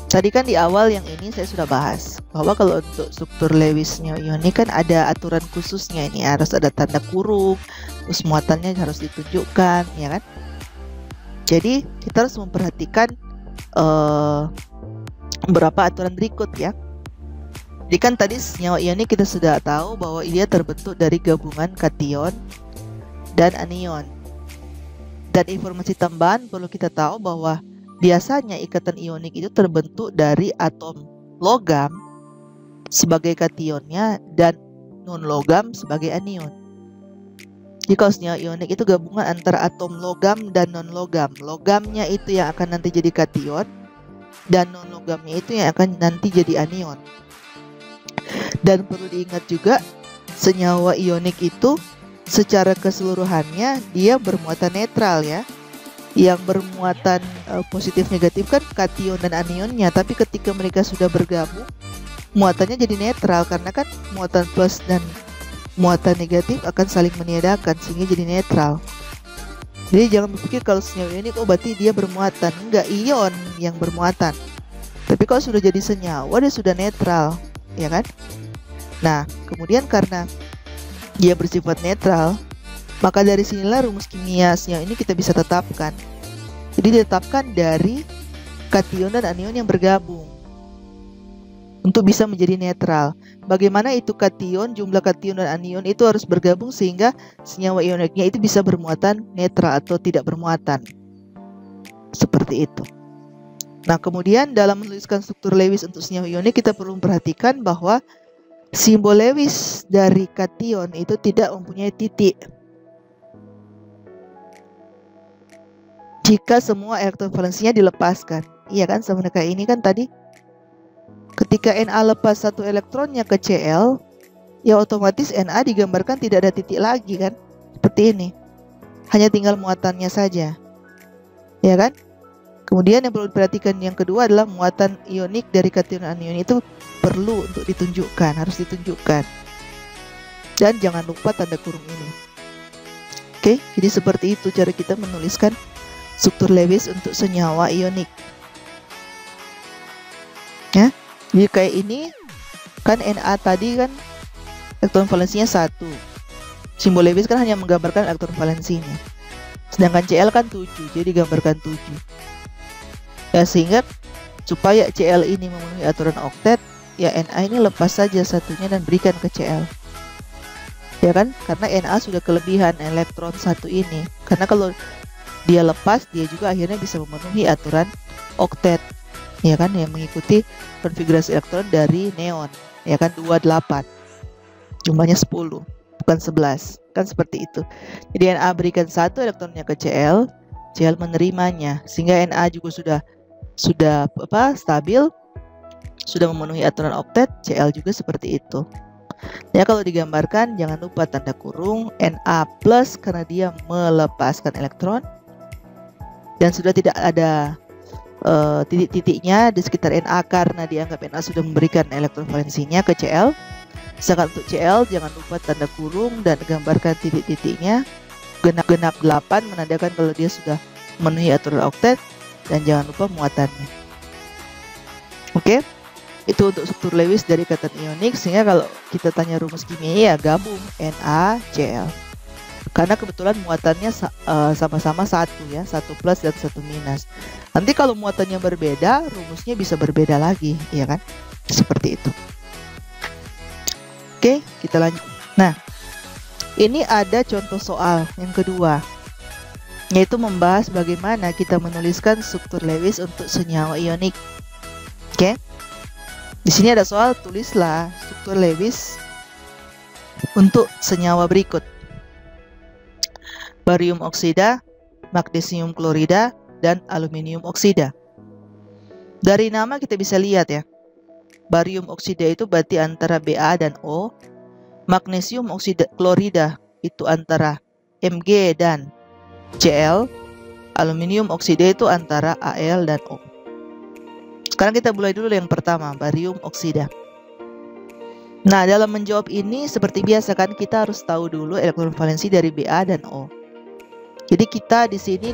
Tadi kan di awal yang ini saya sudah bahas bahwa kalau untuk struktur Lewis senyawa ionik kan ada aturan khususnya, ini harus ada tanda kurung, terus muatannya harus ditunjukkan, ya kan? Jadi kita harus memperhatikan beberapa aturan berikut ya. Jadi kan tadi senyawa ionik kita sudah tahu bahwa ia terbentuk dari gabungan kation dan anion. Dan informasi tambahan perlu kita tahu bahwa biasanya ikatan ionik itu terbentuk dari atom logam sebagai kationnya dan non-logam sebagai anion. Jadi kalau senyawa ionik itu gabungan antara atom logam dan non-logam. Logamnya itu yang akan nanti jadi kation dan non-logamnya itu yang akan nanti jadi anion. Dan perlu diingat juga senyawa ionik itu secara keseluruhannya dia bermuatan netral ya. Yang bermuatan positif negatif kan kation dan anionnya, tapi ketika mereka sudah bergabung muatannya jadi netral karena kan muatan plus dan muatan negatif akan saling meniadakan sehingga jadi netral. Jadi jangan berpikir kalau senyawa ionik oh berarti dia bermuatan, enggak, ion yang bermuatan. Tapi kalau sudah jadi senyawa dia sudah netral, ya kan? Nah, kemudian karena dia bersifat netral, maka dari sinilah rumus kimia senyawa ini kita bisa tetapkan. Jadi ditetapkan dari kation dan anion yang bergabung untuk bisa menjadi netral. Bagaimana itu kation, jumlah kation dan anion itu harus bergabung sehingga senyawa ioniknya itu bisa bermuatan netral atau tidak bermuatan. Seperti itu. Nah, kemudian dalam menuliskan struktur Lewis untuk senyawa ionik kita perlu memperhatikan bahwa simbol Lewis dari kation itu tidak mempunyai titik. Jika semua elektron valensinya dilepaskan, iya kan, sama kayak ini kan tadi. Ketika Na lepas 1 elektronnya ke Cl, ya otomatis Na digambarkan tidak ada titik lagi kan, seperti ini. Hanya tinggal muatannya saja, ya kan? Kemudian yang perlu diperhatikan yang kedua adalah muatan ionik dari kation anion itu perlu untuk ditunjukkan, harus ditunjukkan. Dan jangan lupa tanda kurung ini. Oke, jadi seperti itu cara kita menuliskan struktur Lewis untuk senyawa ionik. Ya, jadi kayak ini kan Na tadi kan elektron valensinya 1. Simbol Lewis kan hanya menggambarkan elektron valensinya. Sedangkan Cl kan 7, jadi digambarkan 7. Ya, sehingga supaya Cl ini memenuhi aturan oktet, ya Na ini lepas saja satunya dan berikan ke Cl. Ya kan? Karena Na sudah kelebihan elektron satu ini. Karena kalau dia lepas, dia juga akhirnya bisa memenuhi aturan oktet. Ya kan? Yang mengikuti konfigurasi elektron dari neon. Ya kan? 28. Jumlahnya 10, bukan 11. Kan seperti itu. Jadi Na berikan satu elektronnya ke Cl, Cl menerimanya. Sehingga Na juga sudah stabil, sudah memenuhi aturan oktet, Cl juga seperti itu. Ya, kalau digambarkan jangan lupa tanda kurung Na plus karena dia melepaskan elektron, dan sudah tidak ada titik-titiknya di sekitar Na karena dianggap Na sudah memberikan elektron valensinya ke Cl. Sedangkan untuk Cl jangan lupa tanda kurung dan gambarkan titik-titiknya. Genap 8 menandakan kalau dia sudah memenuhi aturan oktet, dan jangan lupa muatannya. Oke, itu untuk struktur Lewis dari ikatan ionik. Sehingga kalau kita tanya rumus kimia, ya gabung NaCl. Karena kebetulan muatannya sama-sama satu ya, 1 plus dan 1 minus. Nanti kalau muatannya berbeda, rumusnya bisa berbeda lagi, ya kan? Seperti itu. Oke, kita lanjut. Nah, ini ada contoh soal yang kedua, yaitu membahas bagaimana kita menuliskan struktur Lewis untuk senyawa ionik. Oke, di sini ada soal, tulislah struktur Lewis untuk senyawa berikut: barium oksida, magnesium klorida, dan aluminium oksida. Dari nama kita bisa lihat ya, barium oksida itu berarti antara Ba dan O, magnesium oksida klorida itu antara Mg dan Cl, aluminium oksida itu antara Al dan O. Sekarang kita mulai dulu yang pertama, barium oksida. Nah, dalam menjawab ini seperti biasa kan, kita harus tahu dulu elektron valensi dari Ba dan O. Jadi kita di sini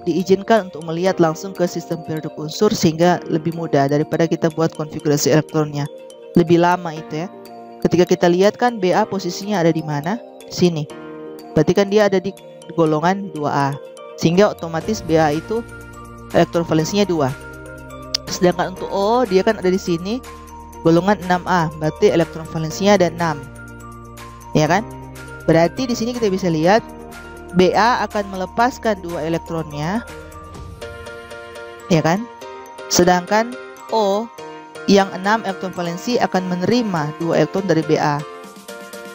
diizinkan untuk melihat langsung ke sistem periodik unsur, sehingga lebih mudah daripada kita buat konfigurasi elektronnya. Lebih lama itu ya. Ketika kita lihat kan Ba posisinya ada di mana? Sini. Berarti kan dia ada di golongan 2A. Sehingga otomatis Ba itu elektron valensinya 2. Sedangkan untuk O, dia kan ada di sini, golongan 6A. Berarti elektron valensinya ada 6. Ya kan? Berarti di sini kita bisa lihat Ba akan melepaskan 2 elektronnya, ya kan? Sedangkan O yang 6 elektron valensi akan menerima 2 elektron dari Ba,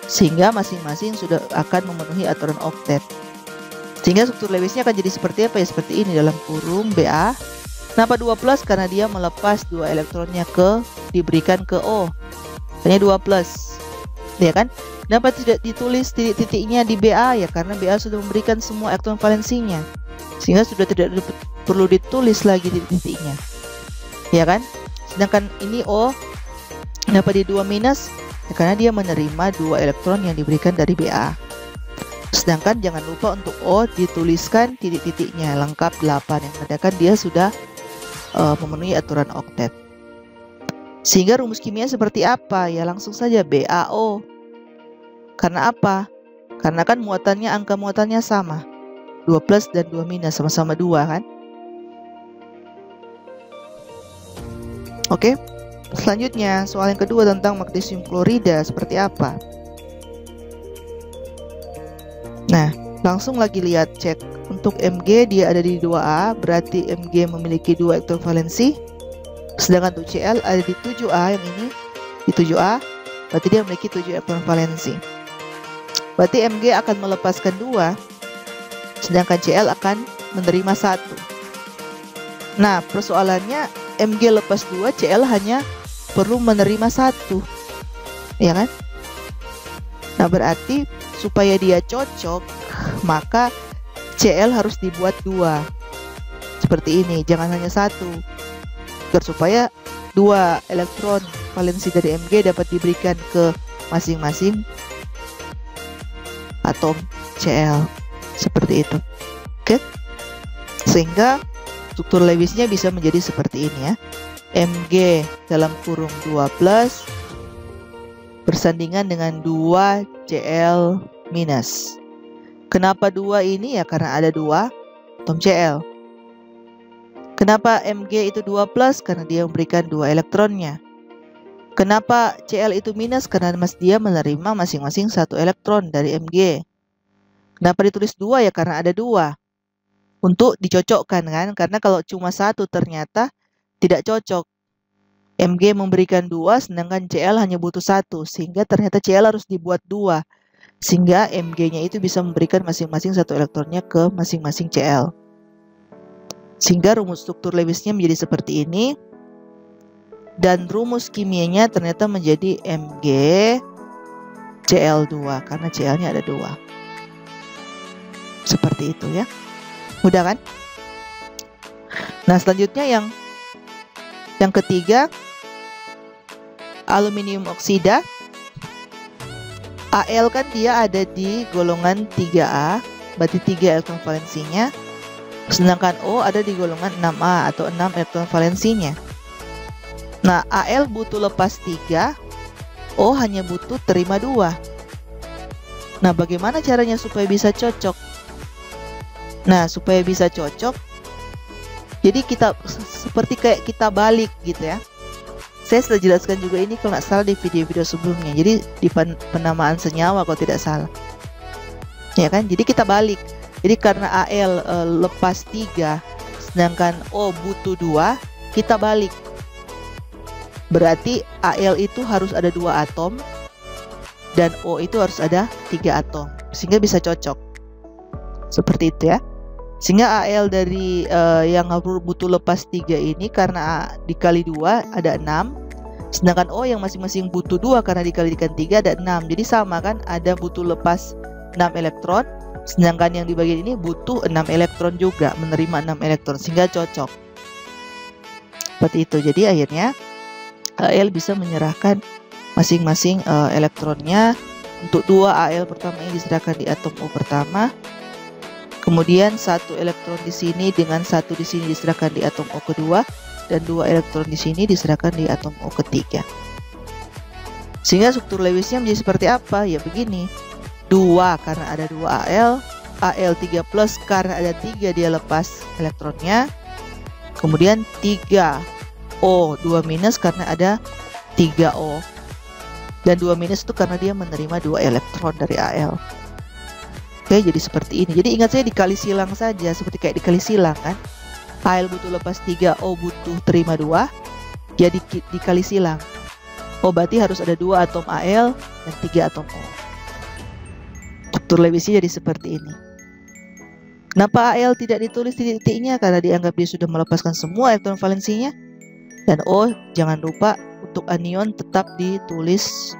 sehingga masing-masing sudah akan memenuhi aturan oktet. Sehingga struktur Lewisnya akan jadi seperti apa ya? Seperti ini, dalam kurung Ba. Kenapa 2 plus? Karena dia melepas 2 elektronnya diberikan ke O. Hanya 2 plus, ya kan? Kenapa tidak ditulis titik-titiknya di Ba? Ya karena Ba sudah memberikan semua elektron valensinya, sehingga sudah tidak perlu ditulis lagi titik-titiknya, ya kan? Sedangkan ini O, kenapa di 2 minus? Ya karena dia menerima 2 elektron yang diberikan dari Ba. Sedangkan jangan lupa untuk O dituliskan titik-titiknya lengkap 8, yang menandakan dia sudah memenuhi aturan oktet. Sehingga rumus kimia seperti apa? Ya langsung saja BaO. Karena apa? Karena kan angka muatannya sama, 2 plus dan 2 minus, sama-sama 2 kan? Oke, selanjutnya soal yang kedua tentang magnesium klorida seperti apa. Nah, langsung lagi lihat cek. Untuk Mg dia ada di 2A, berarti Mg memiliki 2 elektron valensi. Sedangkan untuk Cl ada di 7A, yang ini di 7A, berarti dia memiliki 7 elektron valensi. Berarti Mg akan melepaskan 2, sedangkan Cl akan menerima 1. Nah, persoalannya Mg lepas 2, Cl hanya perlu menerima 1, ya kan? Nah, berarti supaya dia cocok, maka Cl harus dibuat 2 seperti ini, jangan hanya 1, supaya 2 elektron valensi dari Mg dapat diberikan ke masing-masing atom Cl, seperti itu. Oke, sehingga struktur Lewisnya bisa menjadi seperti ini ya. Mg dalam kurung 2 plus bersandingan dengan 2 Cl minus. Kenapa 2 ini? Ya karena ada 2 atom Cl. Kenapa Mg itu 2 plus? Karena dia memberikan 2 elektronnya. Kenapa Cl itu minus? Karena dia menerima masing-masing 1 elektron dari Mg. Kenapa ditulis 2? Ya karena ada 2. Untuk dicocokkan kan, karena kalau cuma 1 ternyata tidak cocok. Mg memberikan 2 sedangkan Cl hanya butuh 1, sehingga ternyata Cl harus dibuat 2, sehingga Mg-nya itu bisa memberikan masing-masing 1 elektronnya ke masing-masing Cl. Sehingga rumus struktur Lewisnya menjadi seperti ini, dan rumus kimianya ternyata menjadi Mg Cl2 karena Cl-nya ada 2. Seperti itu ya. Mudah kan? Nah, selanjutnya yang ketiga, aluminium oksida. Al kan dia ada di golongan 3A, berarti 3 elektron valensinya. Sedangkan O ada di golongan 6A atau 6 elektron valensinya. Nah, Al butuh lepas 3, O hanya butuh terima 2. Nah, bagaimana caranya supaya bisa cocok? Nah, supaya bisa cocok, jadi kita seperti kayak kita balik gitu ya. Saya sudah jelaskan juga ini kalau nggak salah di video-video sebelumnya. Jadi di penamaan senyawa kalau tidak salah. Ya kan? Jadi kita balik. Jadi karena Al lepas 3, sedangkan O butuh 2, kita balik. Berarti Al itu harus ada 2 atom dan O itu harus ada 3 atom. Sehingga bisa cocok. Seperti itu ya. Sehingga Al dari yang butuh lepas 3 ini karena dikali 2 ada 6. Sedangkan O yang masing-masing butuh 2 karena dikalikan 3 ada 6. Jadi sama kan, ada butuh lepas 6 elektron. Sedangkan yang di bagian ini butuh 6 elektron juga, menerima 6 elektron. Sehingga cocok. Seperti itu. Jadi akhirnya Al bisa menyerahkan masing-masing elektronnya. Untuk 2 Al pertama ini diserahkan di atom O pertama. Kemudian 1 elektron di sini dengan 1 di sini diserahkan di atom O kedua, dan 2 elektron di sini diserahkan di atom O ketiga. Sehingga struktur Lewisnya menjadi seperti apa? Ya begini. 2 karena ada 2 Al 3 plus karena ada 3 dia lepas elektronnya. Kemudian 3 O 2 minus karena ada 3 O. Dan 2 minus itu karena dia menerima 2 elektron dari Al. Oke, jadi seperti ini. Jadi ingat saya dikali silang saja, seperti kayak dikali silang kan. Al butuh lepas 3, O butuh terima 2. Jadi dikali silang. Oh, berarti harus ada 2 atom Al dan 3 atom O. Struktur Lewisnya jadi seperti ini. Kenapa Al tidak ditulis titik-titiknya? Karena dianggap dia sudah melepaskan semua elektron valensinya. Dan O, jangan lupa untuk anion tetap ditulis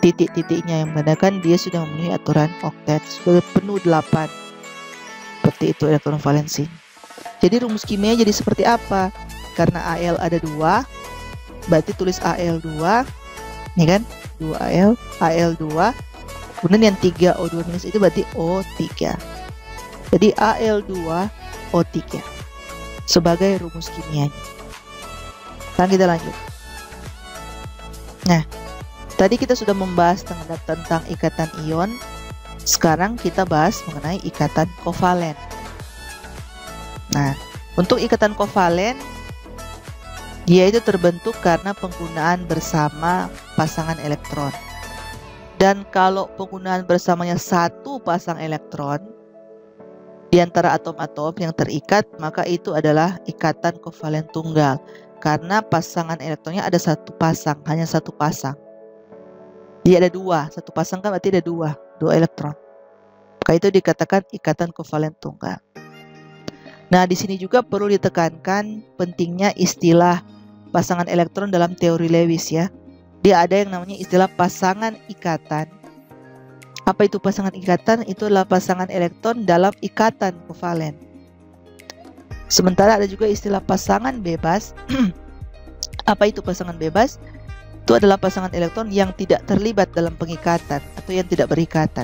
titik-titiknya, yang menandakan dia sudah memenuhi aturan oktet, sudah penuh 8. Seperti itu elektron valensi. Jadi rumus kimia jadi seperti apa? Karena Al ada 2, berarti tulis Al2, ini kan 2Al, Al2. Kemudian yang 3 O2 minus itu berarti O3. Jadi Al2 O3 sebagai rumus kimianya. Sekarang kita lanjut. Nah, tadi kita sudah membahas tentang ikatan ion. Sekarang kita bahas mengenai ikatan kovalen. Nah, untuk ikatan kovalen, dia itu terbentuk karena penggunaan bersama pasangan elektron. Dan kalau penggunaan bersamanya satu pasang elektron di antara atom-atom yang terikat, maka itu adalah ikatan kovalen tunggal. Karena pasangan elektronnya ada satu pasang, hanya satu pasang. Dia ada 2, satu pasang kan berarti ada 2 elektron. Maka itu dikatakan ikatan kovalen tunggal. Nah, di sini juga perlu ditekankan pentingnya istilah pasangan elektron dalam teori Lewis ya. Dia ada yang namanya istilah pasangan ikatan. Apa itu pasangan ikatan? Itu adalah pasangan elektron dalam ikatan kovalen. Sementara ada juga istilah pasangan bebas. Apa itu pasangan bebas? Itu adalah pasangan elektron yang tidak terlibat dalam pengikatan atau yang tidak berikatan.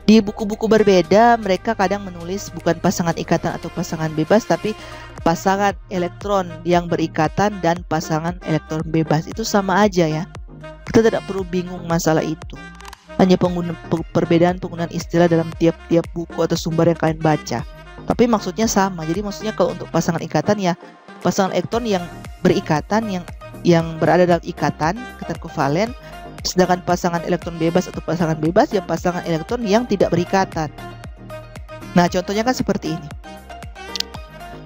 Di buku-buku berbeda, mereka kadang menulis bukan pasangan ikatan atau pasangan bebas, tapi pasangan elektron yang berikatan dan pasangan elektron bebas. Itu sama aja ya. Kita tidak perlu bingung masalah itu. Hanya perbedaan penggunaan istilah dalam tiap-tiap buku atau sumber yang kalian baca. Tapi maksudnya sama. Jadi maksudnya kalau untuk pasangan ikatan ya pasangan elektron yang berikatan yang berada dalam ikatan kovalen, sedangkan pasangan elektron bebas atau pasangan bebas ya pasangan elektron yang tidak berikatan. Nah, contohnya kan seperti ini.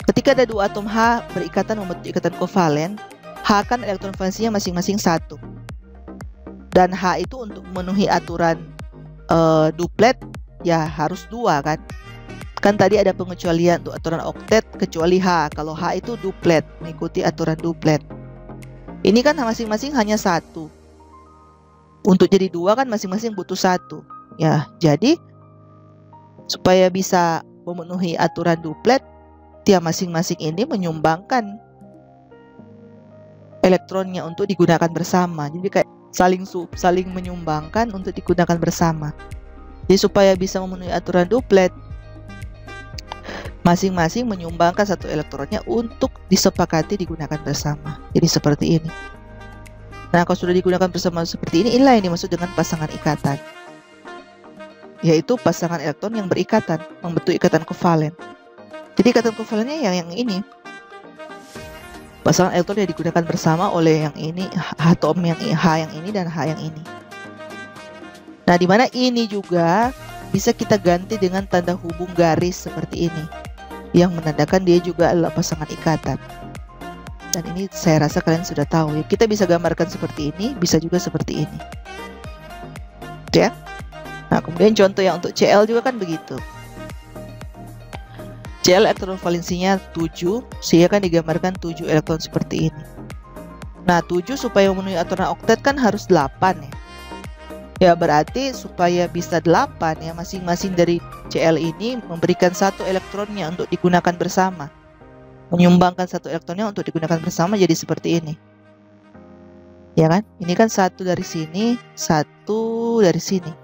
Ketika ada dua atom H berikatan membentuk ikatan kovalen, H kan elektron valensinya masing-masing 1. Dan H itu untuk memenuhi aturan duplet ya harus 2 kan. Kan tadi ada pengecualian untuk aturan oktet kecuali H. Kalau H itu duplet, mengikuti aturan duplet. Ini kan masing-masing hanya 1. Untuk jadi 2 kan masing-masing butuh 1. Ya, jadi supaya bisa memenuhi aturan duplet, dia masing-masing ini menyumbangkan elektronnya untuk digunakan bersama. Jadi kayak saling menyumbangkan untuk digunakan bersama. Jadi supaya bisa memenuhi aturan duplet, masing-masing menyumbangkan 1 elektronnya untuk disepakati digunakan bersama. Jadi seperti ini. Nah, kalau sudah digunakan bersama seperti ini, inilah yang dimaksud dengan pasangan ikatan, yaitu pasangan elektron yang berikatan, membentuk ikatan kovalen. Jadi ikatan kovalennya yang ini. Pasangan elektron yang digunakan bersama oleh yang ini, atom yang H yang ini dan H yang ini. Nah, di mana ini juga bisa kita ganti dengan tanda hubung garis seperti ini, yang menandakan dia juga adalah pasangan ikatan. Dan ini saya rasa kalian sudah tahu ya. Kita bisa gambarkan seperti ini, bisa juga seperti ini. Ya. Nah, kemudian contoh yang untuk Cl juga kan begitu. Cl elektron valensinya 7, sehingga kan digambarkan 7 elektron seperti ini. Nah, 7 supaya memenuhi aturan oktet kan harus 8 ya. Ya, berarti supaya bisa 8 ya, masing-masing dari Cl ini memberikan 1 elektronnya untuk digunakan bersama. Menyumbangkan 1 elektronnya untuk digunakan bersama, jadi seperti ini. Ya kan? Ini kan 1 dari sini, 1 dari sini.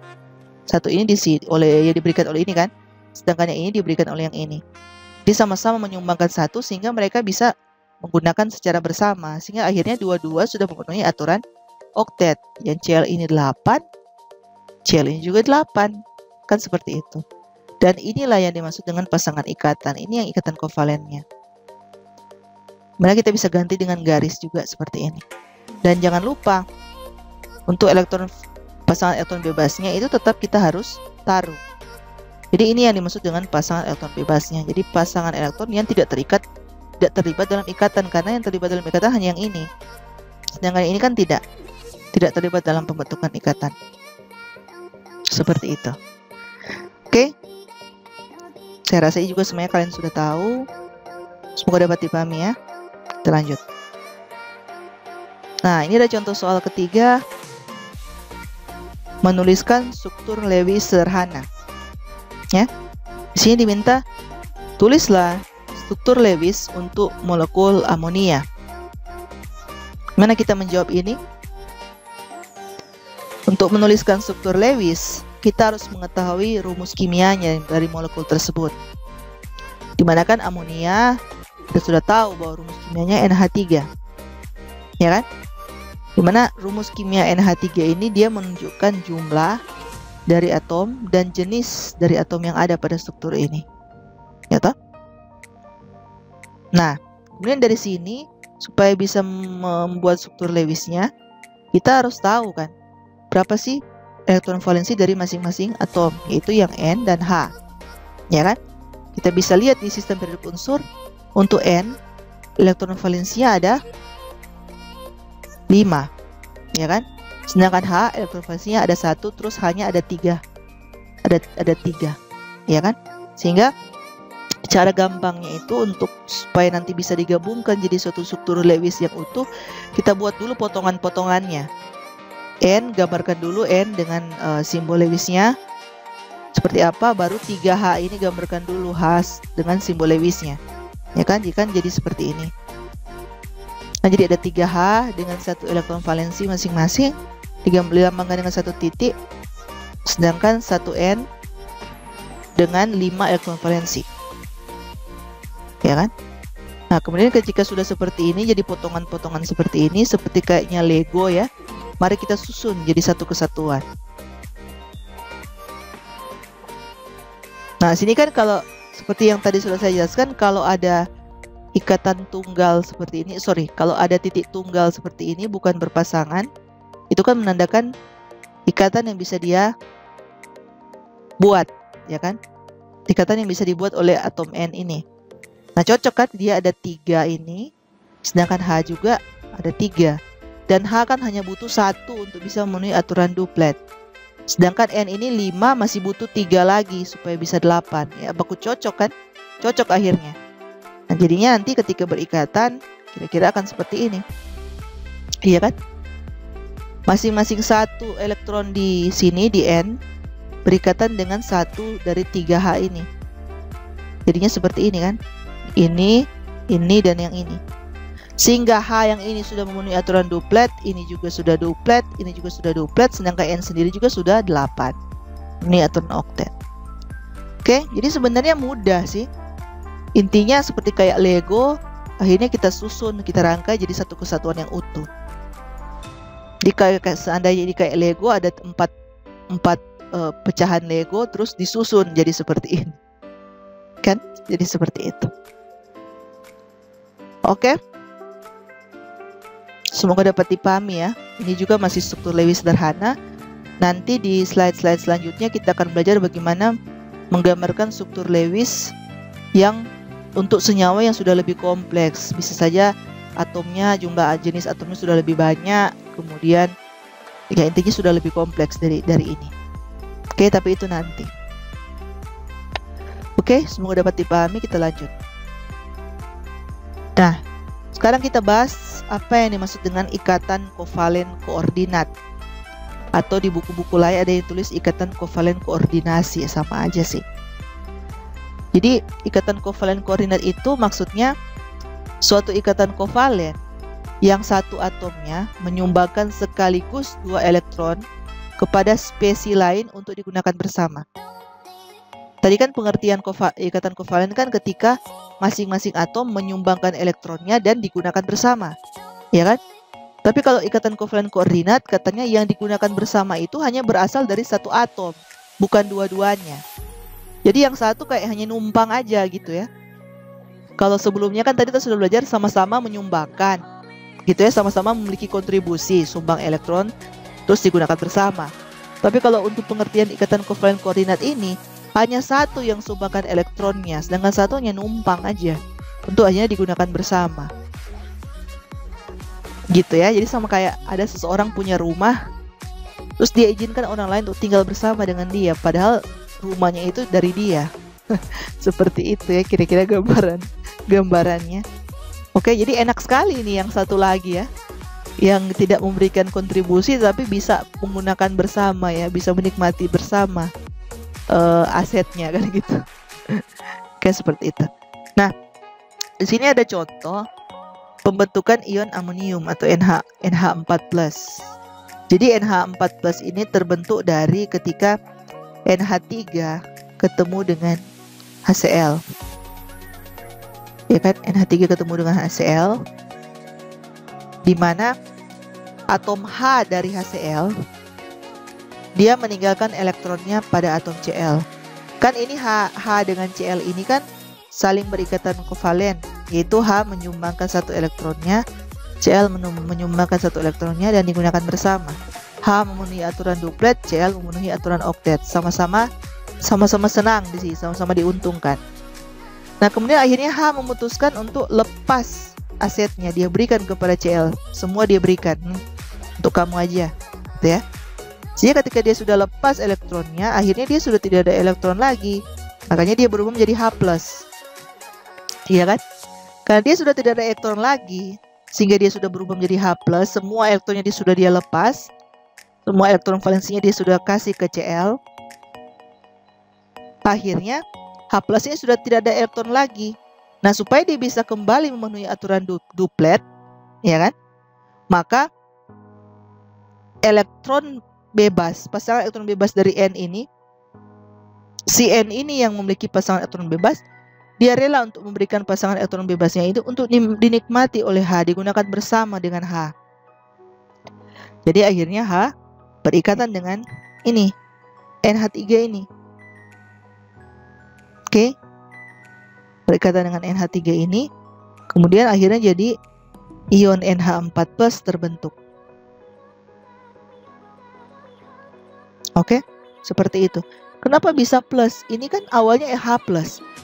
1 ini yang diberikan oleh ini kan. Sedangkan yang ini diberikan oleh yang ini. Jadi sama-sama menyumbangkan 1 sehingga mereka bisa menggunakan secara bersama. Sehingga akhirnya dua-dua sudah memenuhi aturan oktet. Yang Cl ini 8, Cl ini juga 8. Kan seperti itu. Dan inilah yang dimaksud dengan pasangan ikatan. Ini yang ikatan kovalennya. Kemudian kita bisa ganti dengan garis juga seperti ini. Dan jangan lupa, untuk pasangan elektron bebasnya itu tetap kita harus taruh. Jadi ini yang dimaksud dengan pasangan elektron bebasnya. Jadi pasangan elektron yang tidak terlibat dalam ikatan, karena yang terlibat dalam ikatan hanya yang ini. Sedangkan ini kan tidak terlibat dalam pembentukan ikatan. Seperti itu. Oke. Saya rasa ini juga semuanya kalian sudah tahu. Semoga dapat dipahami ya. Kita lanjut. Nah, ini ada contoh soal ketiga. Menuliskan struktur Lewis sederhana. Ya, di sini diminta tulislah struktur Lewis untuk molekul amonia. Gimana kita menjawab ini? Untuk menuliskan struktur Lewis, kita harus mengetahui rumus kimianya dari molekul tersebut. Dimana kan amonia, kita sudah tahu bahwa rumus kimianya NH3, ya kan? Dimana rumus kimia NH3 ini dia menunjukkan jumlah dari atom dan jenis dari atom yang ada pada struktur ini, ya toh? Nah, kemudian dari sini supaya bisa membuat struktur Lewisnya, kita harus tahu kan berapa sih elektron valensi dari masing-masing atom, yaitu yang N dan H, ya kan? Kita bisa lihat di sistem periodik unsur, untuk N elektron valensinya ada 5, ya kan? Sedangkan H elektron valensinya ada 1, terus hanya ada 3. Ada 3, ya kan? Sehingga cara gampangnya itu untuk supaya nanti bisa digabungkan jadi suatu struktur Lewis yang utuh, kita buat dulu potongan-potongannya. N, gambarkan dulu N dengan simbol Lewisnya seperti apa, baru 3H ini gambarkan dulu H dengan simbol Lewisnya, ya kan? Jadi seperti ini. Nah, jadi ada 3H dengan 1 elektron valensi masing-masing, dilambangkan dengan 1 titik, sedangkan 1N dengan 5 elektron valensi, ya kan? Nah, kemudian ketika sudah seperti ini, jadi potongan-potongan seperti ini, seperti kayaknya Lego ya, mari kita susun jadi satu kesatuan. Nah, sini kan kalau seperti yang tadi sudah saya jelaskan, kalau ada ikatan tunggal seperti ini, kalau ada titik tunggal seperti ini bukan berpasangan, itu kan menandakan ikatan yang bisa dia buat, ya kan? Ikatan yang bisa dibuat oleh atom N ini. Nah, cocok kan, dia ada 3 ini, sedangkan H juga ada 3. Dan H kan hanya butuh 1 untuk bisa memenuhi aturan duplet. Sedangkan N ini 5 masih butuh 3 lagi supaya bisa 8. Ya, baku cocok kan? Cocok akhirnya. Nah, jadinya nanti ketika berikatan, kira-kira akan seperti ini. Iya kan? Masing-masing 1 elektron di sini, di N, berikatan dengan 1 dari 3H ini. Jadinya seperti ini kan? Ini, dan yang ini. Sehingga H yang ini sudah memenuhi aturan duplet, ini juga sudah duplet, ini juga sudah duplet, sedangkan N sendiri juga sudah 8. Ini aturan oktet. Oke, jadi sebenarnya mudah sih. Intinya seperti kayak Lego, akhirnya kita susun, kita rangkai jadi satu kesatuan yang utuh. Jadi seandainya ini kayak Lego, ada 4 pecahan Lego, terus disusun jadi seperti ini. Kan? Jadi seperti itu. Oke. Semoga dapat dipahami ya. Ini juga masih struktur Lewis sederhana. Nanti di slide-slide selanjutnya kita akan belajar bagaimana menggambarkan struktur Lewis yang untuk senyawa yang sudah lebih kompleks. Bisa saja atomnya, jumlah jenis atomnya sudah lebih banyak, kemudian ya intinya sudah lebih kompleks dari ini. Oke, tapi itu nanti. Oke, semoga dapat dipahami. Kita lanjut. Nah, sekarang kita bahas apa yang dimaksud dengan ikatan kovalen koordinat. Atau di buku-buku lain ada yang tulis ikatan kovalen koordinasi, sama aja sih. Jadi ikatan kovalen koordinat itu maksudnya suatu ikatan kovalen yang satu atomnya menyumbangkan sekaligus 2 elektron kepada spesies lain untuk digunakan bersama. Tadi kan pengertian ikatan kovalen kan ketika masing-masing atom menyumbangkan elektronnya dan digunakan bersama, ya kan? Tapi kalau ikatan kovalen koordinat, katanya yang digunakan bersama itu hanya berasal dari satu atom, bukan dua-duanya. Jadi yang satu kayak hanya numpang aja gitu ya. Kalau sebelumnya kan tadi kita sudah belajar sama-sama menyumbangkan, gitu ya, sama-sama memiliki kontribusi sumbang elektron, terus digunakan bersama. Tapi kalau untuk pengertian ikatan kovalen koordinat ini, hanya satu yang sumbangkan elektronnya, sedangkan satunya numpang aja, untuk akhirnya digunakan bersama. Gitu ya, jadi sama kayak ada seseorang punya rumah, terus dia izinkan orang lain untuk tinggal bersama dengan dia, padahal rumahnya itu dari dia. Seperti itu ya kira-kira gambarannya. Oke, jadi enak sekali nih yang satu lagi ya, yang tidak memberikan kontribusi tapi bisa menggunakan bersama ya, bisa menikmati bersama asetnya kan gitu. Kayak seperti itu. Nah, di sini ada contoh pembentukan ion amonium atau NH4+. Jadi NH4+ ini terbentuk dari ketika NH3 ketemu dengan HCl. Ya kan, NH3 ketemu dengan HCl, di mana atom H dari HCl dia meninggalkan elektronnya pada atom Cl. Kan ini H dengan Cl ini kan saling berikatan kovalen, yaitu H menyumbangkan 1 elektronnya, Cl menyumbangkan 1 elektronnya dan digunakan bersama. H memenuhi aturan duplet, Cl memenuhi aturan oktet. Sama-sama senang di sini, sama-sama diuntungkan. Nah, kemudian akhirnya H memutuskan untuk lepas asetnya, dia berikan kepada Cl. Semua dia berikan, untuk kamu aja, gitu ya. Jadi ketika dia sudah lepas elektronnya, akhirnya dia sudah tidak ada elektron lagi. Makanya dia berubah menjadi H+. Iya kan? Karena dia sudah tidak ada elektron lagi, sehingga dia sudah berubah menjadi H+, semua elektronnya sudah dia lepas, semua elektron valensinya dia sudah kasih ke Cl. Akhirnya H+ ini sudah tidak ada elektron lagi. Nah, supaya dia bisa kembali memenuhi aturan duplet, ya kan? Maka elektron bebas, pasangan elektron bebas dari N ini, si N ini yang memiliki pasangan elektron bebas, dia rela untuk memberikan pasangan elektron bebasnya itu untuk dinikmati oleh H, digunakan bersama dengan H. Jadi akhirnya H berikatan dengan ini, NH3 ini. Oke. Berikatan dengan NH3 ini, kemudian akhirnya jadi ion NH4+ terbentuk. Oke, seperti itu. Kenapa bisa plus? Ini kan awalnya H+.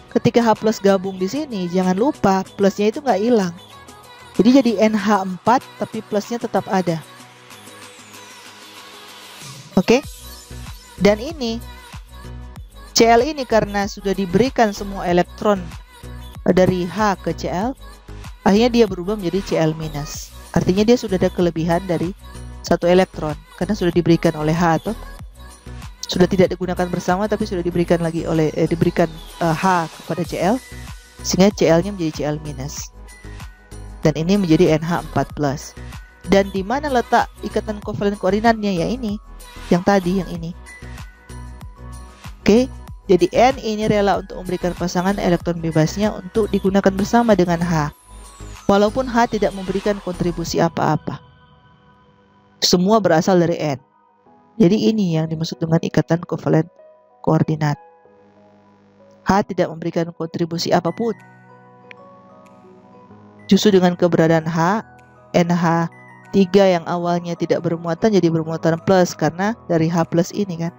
Ketika H+ gabung di sini, jangan lupa plusnya itu nggak hilang. Jadi jadi NH4 tapi plusnya tetap ada. Oke. Dan ini Cl ini karena sudah diberikan semua elektron dari H ke Cl, akhirnya dia berubah menjadi Cl-. Artinya dia sudah ada kelebihan dari 1 elektron karena sudah diberikan oleh H, atau sudah tidak digunakan bersama tapi sudah diberikan lagi oleh H kepada Cl, sehingga Cl-nya menjadi Cl-. Dan ini menjadi NH4+. Dan di mana letak ikatan kovalen koordinatnya? Ya ini, yang tadi, yang ini. Oke, jadi N ini rela untuk memberikan pasangan elektron bebasnya untuk digunakan bersama dengan H, walaupun H tidak memberikan kontribusi apa-apa. Semua berasal dari N. Jadi ini yang dimaksud dengan ikatan kovalen koordinat. H tidak memberikan kontribusi apapun. Justru dengan keberadaan H, NH3 yang awalnya tidak bermuatan jadi bermuatan plus karena dari H+ ini kan.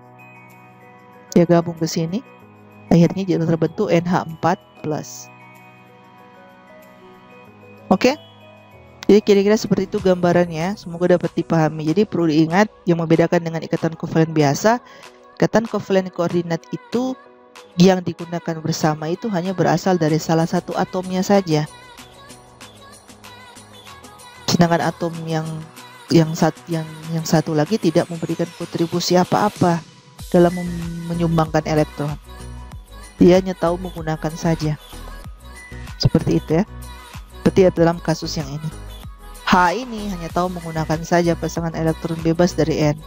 Dia gabung ke sini, akhirnya jadi terbentuk NH4+. Oke? Jadi kira-kira seperti itu gambarannya, semoga dapat dipahami. Jadi perlu diingat, yang membedakan dengan ikatan kovalen biasa, ikatan kovalen koordinat itu yang digunakan bersama itu hanya berasal dari salah satu atomnya saja. Sedangkan atom yang satu lagi tidak memberikan kontribusi apa-apa dalam menyumbangkan elektron. Dia hanya tahu menggunakan saja. Seperti itu ya. Seperti dalam kasus yang ini. H ini hanya tahu menggunakan saja pasangan elektron bebas dari N.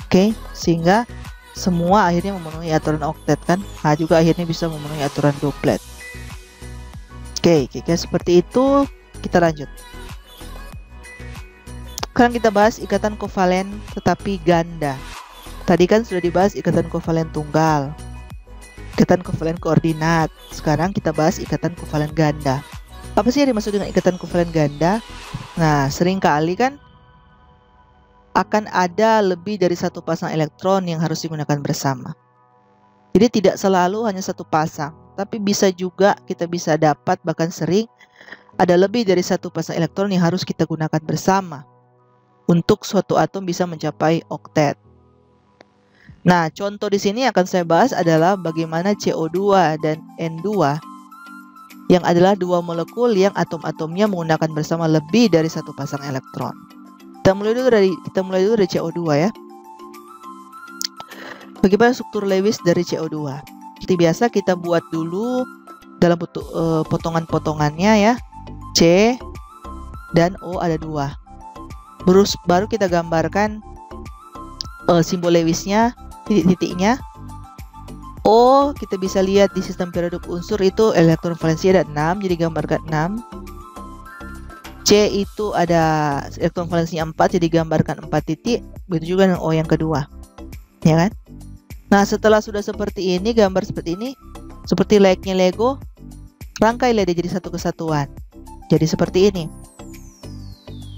Oke, sehingga semua akhirnya memenuhi aturan oktet kan. H juga akhirnya bisa memenuhi aturan duplet. Oke, kira-kira seperti itu. Kita lanjut. Sekarang kita bahas ikatan kovalen tetapi ganda. Tadi kan sudah dibahas ikatan kovalen tunggal, ikatan kovalen koordinat. Sekarang kita bahas ikatan kovalen ganda. Apa sih yang dimaksud dengan ikatan kovalen ganda? Nah, seringkali kan akan ada lebih dari satu pasang elektron yang harus digunakan bersama. Jadi tidak selalu hanya satu pasang, tapi bisa juga kita bisa dapat, bahkan sering ada lebih dari satu pasang elektron yang harus kita gunakan bersama untuk suatu atom bisa mencapai oktet. Nah, contoh di sini akan saya bahas adalah bagaimana CO2 dan N2 yang adalah dua molekul yang atom-atomnya menggunakan bersama lebih dari satu pasang elektron. Kita mulai dulu dari CO2 ya. Bagaimana struktur Lewis dari CO2? Seperti biasa kita buat dulu dalam bentuk potongan-potongannya ya. C dan O ada 2. Baru kita gambarkan simbol Lewisnya, titik-titiknya. O kita bisa lihat di sistem periodik unsur itu elektron valensi ada 6, jadi gambarkan 6. C itu ada elektron valensinya 4, jadi gambarkan 4 titik. Begitu juga dengan O yang kedua, ya kan? Nah, setelah sudah seperti ini, gambar seperti ini, seperti layaknya Lego, rangkailah dia jadi satu kesatuan. Jadi seperti ini,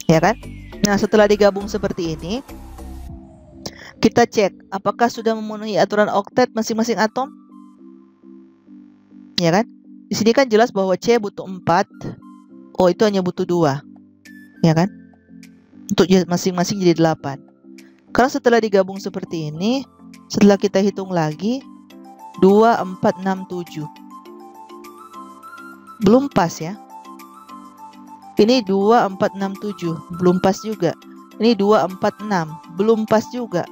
ya kan? Nah, setelah digabung seperti ini, kita cek apakah sudah memenuhi aturan oktet masing-masing atom, ya kan? Di sini kan jelas bahwa C butuh 4, O itu hanya butuh 2, ya kan? Untuk masing-masing jadi 8. Karena setelah digabung seperti ini, setelah kita hitung lagi 2, 4, 6, 7 belum pas ya. Ini 2, 4, 6, 7 belum pas juga. Ini 2, 4, 6 belum pas juga.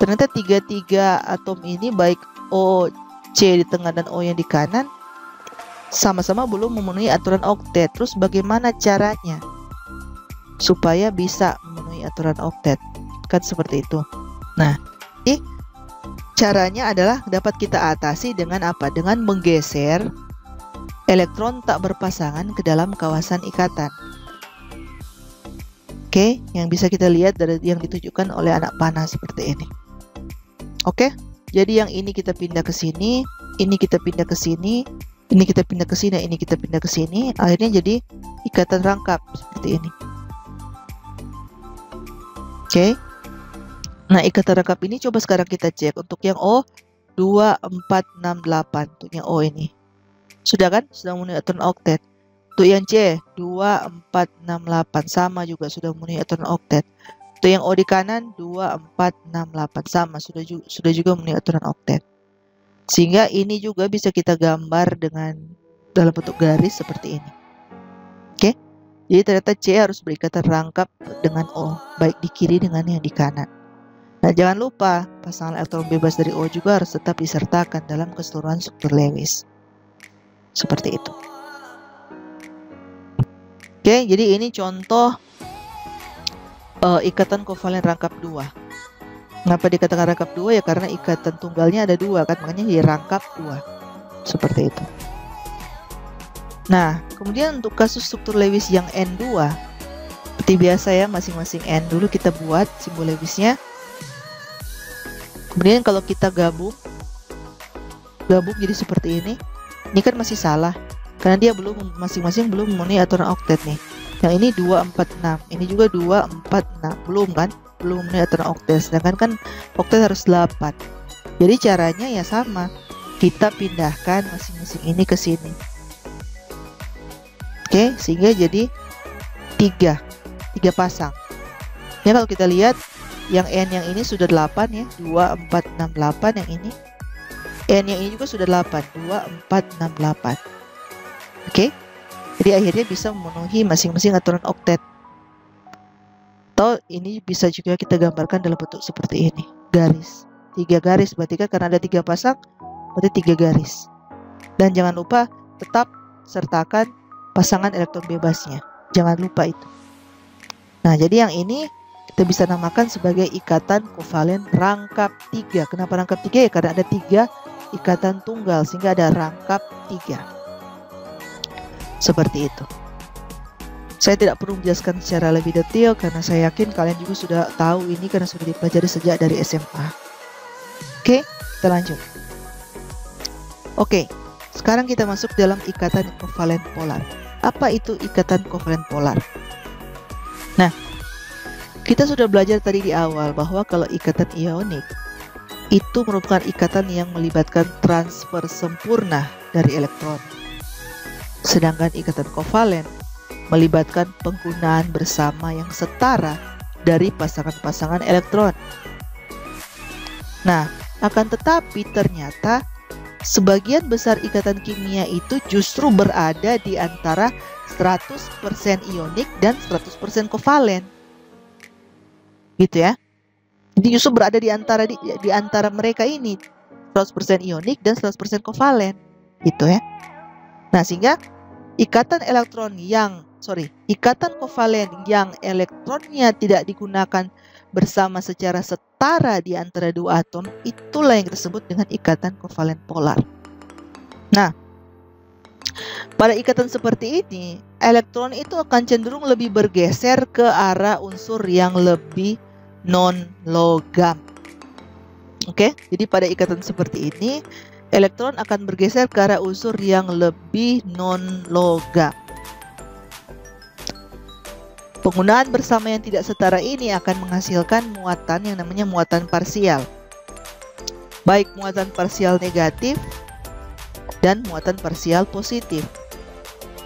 Ternyata tiga atom ini, baik O, C di tengah dan O yang di kanan, sama-sama belum memenuhi aturan oktet. Terus bagaimana caranya supaya bisa memenuhi aturan oktet? Kan seperti itu. Nah, ini caranya adalah dapat kita atasi dengan apa? Dengan menggeser elektron tak berpasangan ke dalam kawasan ikatan. Oke, yang bisa kita lihat dari yang ditunjukkan oleh anak panah seperti ini. Oke, Jadi yang ini kita pindah ke sini, ini kita pindah ke sini, ini kita pindah ke sini, ini kita pindah ke sini, akhirnya jadi ikatan rangkap seperti ini. Oke. Nah, ikatan rangkap ini coba sekarang kita cek untuk yang O 2468, untuk yang O ini. Sudah kan? Sudah memenuhi aturan oktet. Untuk yang C 2468 sama juga sudah memenuhi aturan oktet. Untuk yang O di kanan 2468 sama sudah juga memenuhi aturan oktet. Sehingga ini juga bisa kita gambar dengan dalam bentuk garis seperti ini. Oke. Jadi ternyata C harus berikatan rangkap dengan O, baik di kiri dengan yang di kanan. Nah, jangan lupa pasangan elektron bebas dari O juga harus tetap disertakan dalam keseluruhan struktur Lewis. Seperti itu. Oke, jadi ini contoh ikatan kovalen rangkap 2. Kenapa dikatakan rangkap 2? Ya karena ikatan tunggalnya ada 2 kan, makanya jadi rangkap 2. Seperti itu. Nah, kemudian untuk kasus struktur Lewis yang N2, seperti biasa ya, masing-masing N dulu kita buat simbol Lewisnya. Kemudian kalau kita gabung jadi seperti ini. Ini kan masih salah karena dia belum, masing-masing belum memenuhi aturan oktet nih. Yang ini 246, ini juga 246, belum kan? Belum memenuhi aturan oktet. Sedangkan kan oktet harus 8. Jadi caranya ya sama. Kita pindahkan masing-masing ini ke sini. Oke, sehingga jadi 3 pasang. Ya kalau kita lihat yang N yang ini sudah 8 ya, 2468 yang ini. N yang ini juga sudah 8, 2468. Oke. Jadi akhirnya bisa memenuhi masing-masing aturan oktet. Atau ini bisa juga kita gambarkan dalam bentuk seperti ini. Garis. 3 garis berarti kan karena ada 3 pasang, berarti 3 garis. Dan jangan lupa tetap sertakan pasangan elektron bebasnya. Jangan lupa itu. Nah, jadi yang ini kita bisa namakan sebagai ikatan kovalen rangkap 3. Kenapa rangkap 3? Ya karena ada 3 ikatan tunggal sehingga ada rangkap 3. Seperti itu. Saya tidak perlu menjelaskan secara lebih detail karena saya yakin kalian juga sudah tahu ini karena sudah dipelajari sejak dari SMA. Oke, kita lanjut. Oke, sekarang kita masuk dalam ikatan kovalen polar. Apa itu ikatan kovalen polar? Nah, kita sudah belajar tadi di awal bahwa kalau ikatan ionik itu merupakan ikatan yang melibatkan transfer sempurna dari elektron. Sedangkan ikatan kovalen melibatkan penggunaan bersama yang setara dari pasangan-pasangan elektron. Nah, akan tetapi ternyata sebagian besar ikatan kimia itu justru berada di antara 100% ionik dan 100% kovalen. Gitu ya. Jadi justru berada di antara mereka ini 100% ionik dan 100% kovalen. Gitu ya. Nah, sehingga ikatan kovalen yang elektronnya tidak digunakan bersama secara setara di antara 2 atom, itulah yang disebut dengan ikatan kovalen polar. Nah, pada ikatan seperti ini, elektron itu akan cenderung lebih bergeser ke arah unsur yang lebih non-logam. Oke, jadi pada ikatan seperti ini, elektron akan bergeser ke arah unsur yang lebih non-logam. Penggunaan bersama yang tidak setara ini akan menghasilkan muatan yang namanya muatan parsial. Baik muatan parsial negatif dan muatan parsial positif.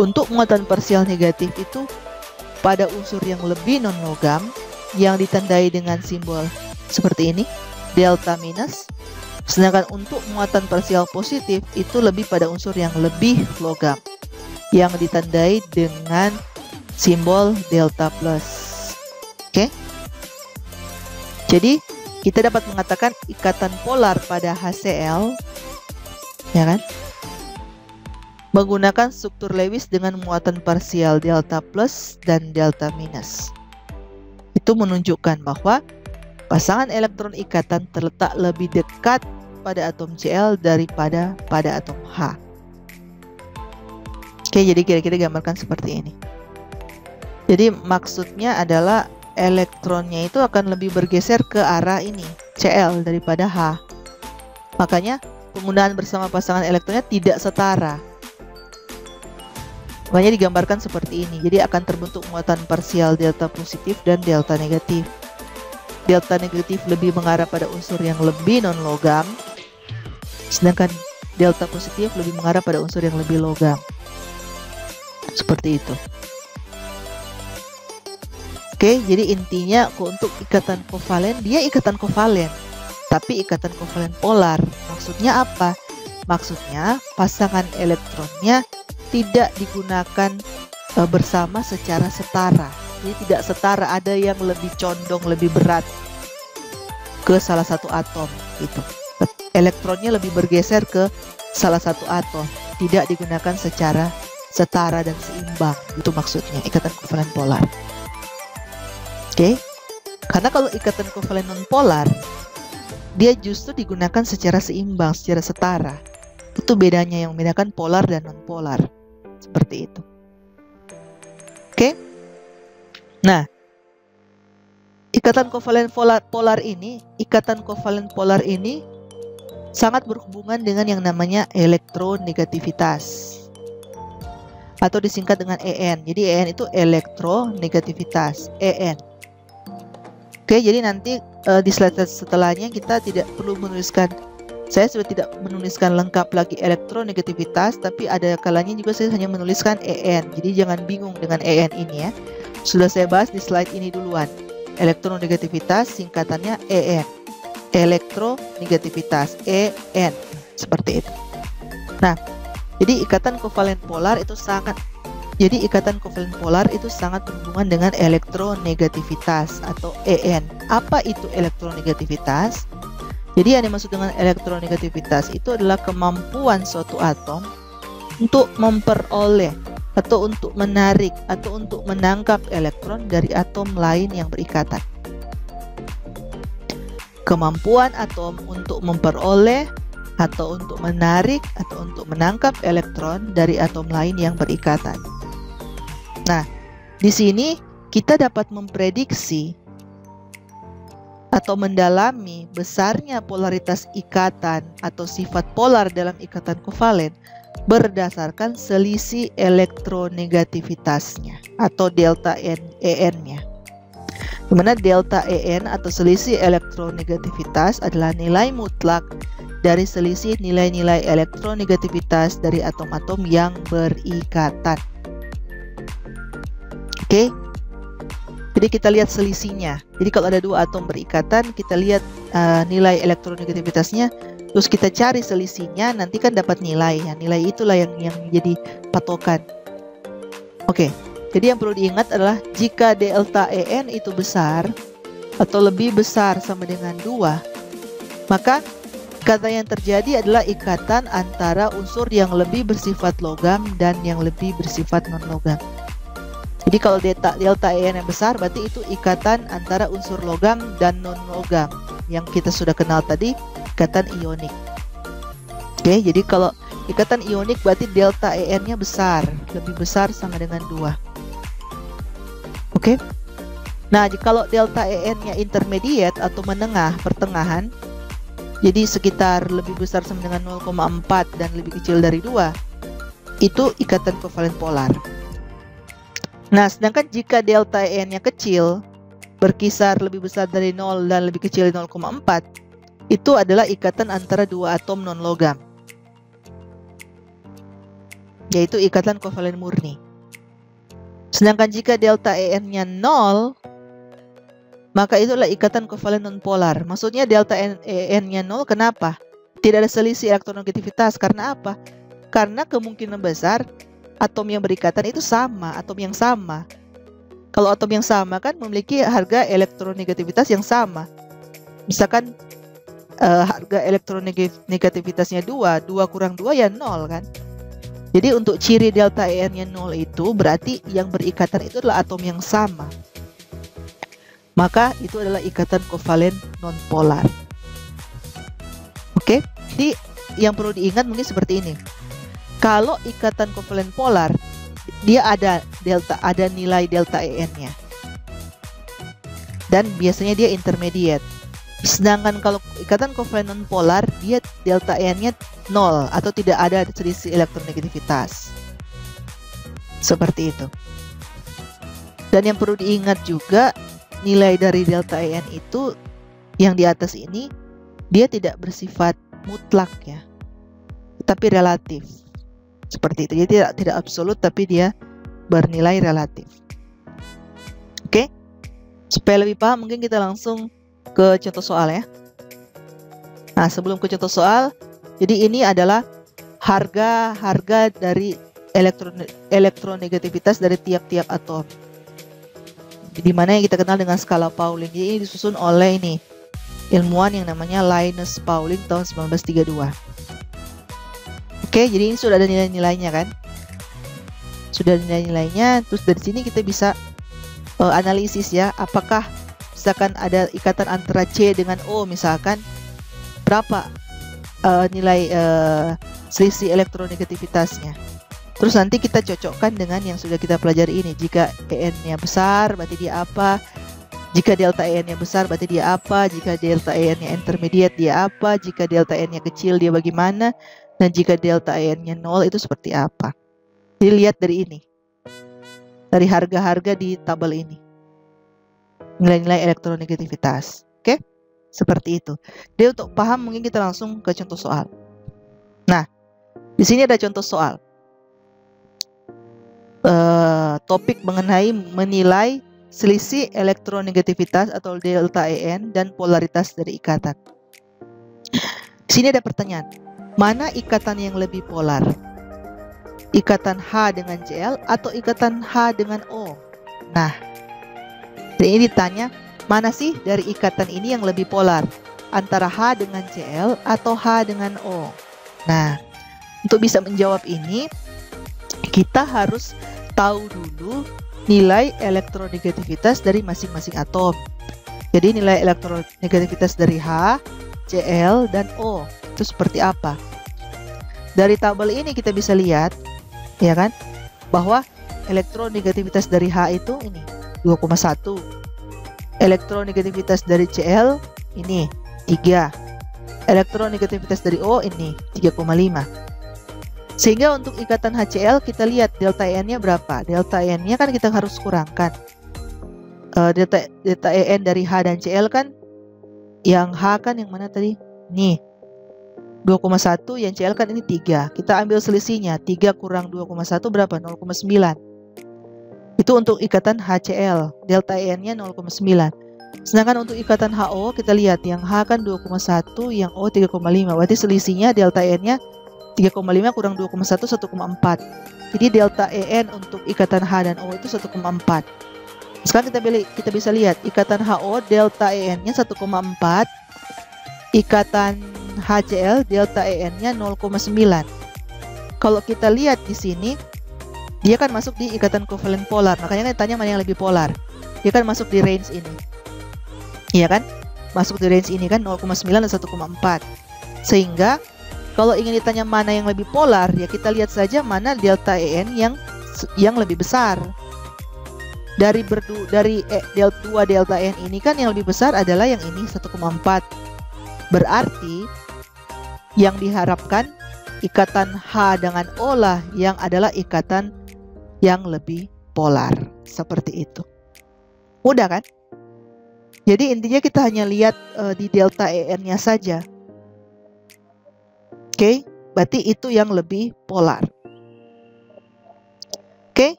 Untuk muatan parsial negatif itu pada unsur yang lebih non-logam yang ditandai dengan simbol seperti ini, delta minus. Sedangkan untuk muatan parsial positif itu lebih pada unsur yang lebih logam yang ditandai dengan simbol delta plus. Oke. Jadi kita dapat mengatakan ikatan polar pada HCl, ya kan, menggunakan struktur Lewis dengan muatan parsial delta plus dan delta minus. Itu menunjukkan bahwa pasangan elektron ikatan terletak lebih dekat pada atom Cl daripada pada atom H. Oke, jadi kira-kira gambarkan seperti ini. Jadi maksudnya adalah elektronnya itu akan lebih bergeser ke arah ini, Cl daripada H. Makanya penggunaan bersama pasangan elektronnya tidak setara. Makanya digambarkan seperti ini. Jadi akan terbentuk muatan parsial delta positif dan delta negatif. Delta negatif lebih mengarah pada unsur yang lebih non-logam, sedangkan delta positif lebih mengarah pada unsur yang lebih logam. Seperti itu. Oke, jadi intinya untuk ikatan kovalen, dia ikatan kovalen, tapi ikatan kovalen polar. Maksudnya apa? Maksudnya pasangan elektronnya tidak digunakan bersama secara setara. Jadi tidak setara, ada yang lebih condong, lebih berat ke salah satu atom gitu. Elektronnya lebih bergeser ke salah satu atom, tidak digunakan secara setara dan seimbang. Itu maksudnya ikatan kovalen polar. Oke. Karena kalau ikatan kovalen non-polar, dia justru digunakan secara seimbang, secara setara. Itu bedanya, yang membedakan polar dan non-polar. Seperti itu. Oke. Nah, ikatan kovalen polar ini sangat berhubungan dengan yang namanya elektronegativitas, atau disingkat dengan EN. Jadi EN itu elektronegativitas, EN. Oke, jadi nanti di slide setelahnya kita tidak perlu menuliskan, saya sudah tidak menuliskan lengkap lagi elektronegativitas, tapi ada kalanya juga saya hanya menuliskan EN. Jadi jangan bingung dengan EN ini ya. Sudah saya bahas di slide ini duluan. Elektronegativitas singkatannya EN. Elektronegativitas, EN. Seperti itu. Nah, jadi ikatan kovalen polar itu sangat berhubungan dengan elektronegativitas atau EN. Apa itu elektronegativitas? Jadi yang dimaksud dengan elektronegativitas itu adalah kemampuan suatu atom untuk memperoleh atau untuk menarik atau untuk menangkap elektron dari atom lain yang berikatan. Kemampuan atom untuk memperoleh atau untuk menarik atau untuk menangkap elektron dari atom lain yang berikatan. Nah, di sini kita dapat memprediksi atau mendalami besarnya polaritas ikatan atau sifat polar dalam ikatan kovalen berdasarkan selisih elektronegativitasnya atau delta EN-nya. Di mana delta EN atau selisih elektronegativitas adalah nilai mutlak dari selisih nilai-nilai elektronegativitas dari atom-atom yang berikatan. Oke, jadi kita lihat selisihnya. Jadi kalau ada dua atom berikatan, kita lihat nilai elektronegativitasnya, terus kita cari selisihnya, nanti kan dapat nilai. Ya, nilai itulah yang menjadi patokan. Oke, jadi yang perlu diingat adalah jika delta EN itu besar atau lebih besar sama dengan 2, maka ikatan yang terjadi adalah ikatan antara unsur yang lebih bersifat logam dan yang lebih bersifat non-logam. Jadi kalau delta EN yang besar, berarti itu ikatan antara unsur logam dan non-logam yang kita sudah kenal tadi, ikatan ionik. Oke, jadi kalau ikatan ionik berarti delta EN-nya besar, lebih besar sama dengan 2. Oke. Nah, kalau delta EN-nya intermediate atau menengah, pertengahan, jadi sekitar lebih besar sama dengan 0,4 dan lebih kecil dari 2, itu ikatan kovalen polar. Nah, sedangkan jika delta EN-nya kecil, berkisar lebih besar dari 0 dan lebih kecil dari 0,4, itu adalah ikatan antara dua atom non-logam, yaitu ikatan kovalen murni. Sedangkan jika delta EN-nya 0, maka itu adalah ikatan kovalen non-polar. Maksudnya delta EN-nya 0, kenapa? Tidak ada selisih elektronegativitas. Karena apa? Karena kemungkinan besar atom yang berikatan itu sama, atom yang sama. Kalau atom yang sama kan memiliki harga elektronegativitas yang sama. Misalkan harga elektronegativitasnya 2 kurang 2 ya 0 kan. Jadi untuk ciri delta EN-nya 0 itu berarti yang berikatan itu adalah atom yang sama. Maka itu adalah ikatan kovalen non-polar. Oke, jadi yang perlu diingat mungkin seperti ini. Kalau ikatan kovalen polar, dia ada nilai delta EN-nya. Dan biasanya dia intermediate. Sedangkan kalau ikatan kovalen nonpolar, dia delta EN-nya 0 atau tidak ada selisih elektronegativitas. Seperti itu. Dan yang perlu diingat juga, nilai dari delta EN itu yang di atas ini, dia tidak bersifat mutlak ya, tapi relatif. Seperti itu. Jadi tidak absolut, tapi dia bernilai relatif. Oke? Supaya lebih paham, mungkin kita langsung ke contoh soal ya. Nah, sebelum ke contoh soal, jadi ini adalah harga dari elektronegativitas dari tiap-tiap atom, di mana yang kita kenal dengan skala Pauling. Jadi ini disusun oleh ini ilmuwan yang namanya Linus Pauling tahun 1932. Oke, jadi ini sudah ada nilai-nilainya kan? Sudah ada nilai-nilainya. Terus dari sini kita bisa analisis ya, apakah misalkan ada ikatan antara C dengan O, misalkan berapa nilai selisih elektronegativitasnya. Terus nanti kita cocokkan dengan yang sudah kita pelajari ini. Jika EN-nya besar, berarti dia apa? Jika delta EN-nya besar, berarti dia apa? Jika delta EN-nya intermediate, dia apa? Jika delta EN-nya kecil, dia bagaimana? Dan jika delta EN-nya 0, itu seperti apa? Jadi lihat dari ini, dari harga-harga di tabel ini, nilai-nilai elektronegativitas. Oke? Seperti itu. Jadi untuk paham, mungkin kita langsung ke contoh soal. Nah, di sini ada contoh soal. Topik mengenai menilai selisih elektronegativitas atau delta EN dan polaritas dari ikatan. Di sini ada pertanyaan, mana ikatan yang lebih polar? Ikatan H dengan Cl atau ikatan H dengan O? Nah, ini ditanya, mana sih dari ikatan ini yang lebih polar? Antara H dengan Cl atau H dengan O? Nah, untuk bisa menjawab ini, kita harus tahu dulu nilai elektronegativitas dari masing-masing atom. Jadi nilai elektronegativitas dari H, Cl, dan O itu seperti apa? Dari tabel ini kita bisa lihat, ya kan, bahwa elektronegativitas dari H itu ini 2,1. Elektronegativitas dari Cl ini 3. Elektronegativitas dari O ini 3,5. Sehingga untuk ikatan HCl kita lihat delta EN-nya berapa. Delta EN-nya kan kita harus kurangkan. Delta EN dari H dan Cl kan, yang H kan yang mana tadi? Nih, 2,1, yang Cl kan ini 3. Kita ambil selisihnya, 3 kurang 2,1 berapa? 0,9. Itu untuk ikatan HCl, delta EN-nya 0,9. Sedangkan untuk ikatan HO kita lihat, yang H kan 2,1, yang O 3,5. Berarti selisihnya delta EN-nya 3,5 kurang 2,1, 1,4. Jadi delta EN untuk ikatan H dan O itu 1,4. Sekarang kita bisa lihat ikatan HO delta EN-nya 1,4, ikatan HCl delta EN-nya 0,9. Kalau kita lihat di sini, dia kan masuk di ikatan kovalen polar. Makanya ditanya mana yang lebih polar. Dia kan masuk di range ini. Iya kan? Masuk di range ini kan 0,9 dan 1,4. Sehingga kalau ingin ditanya mana yang lebih polar, ya kita lihat saja mana delta EN yang lebih besar. Dari dua delta EN ini kan yang lebih besar adalah yang ini 1,4. Berarti yang diharapkan ikatan H dengan O lah yang adalah ikatan yang lebih polar. Seperti itu. Mudah kan? Jadi intinya kita hanya lihat di delta EN-nya saja. Oke, berarti itu yang lebih polar. Oke,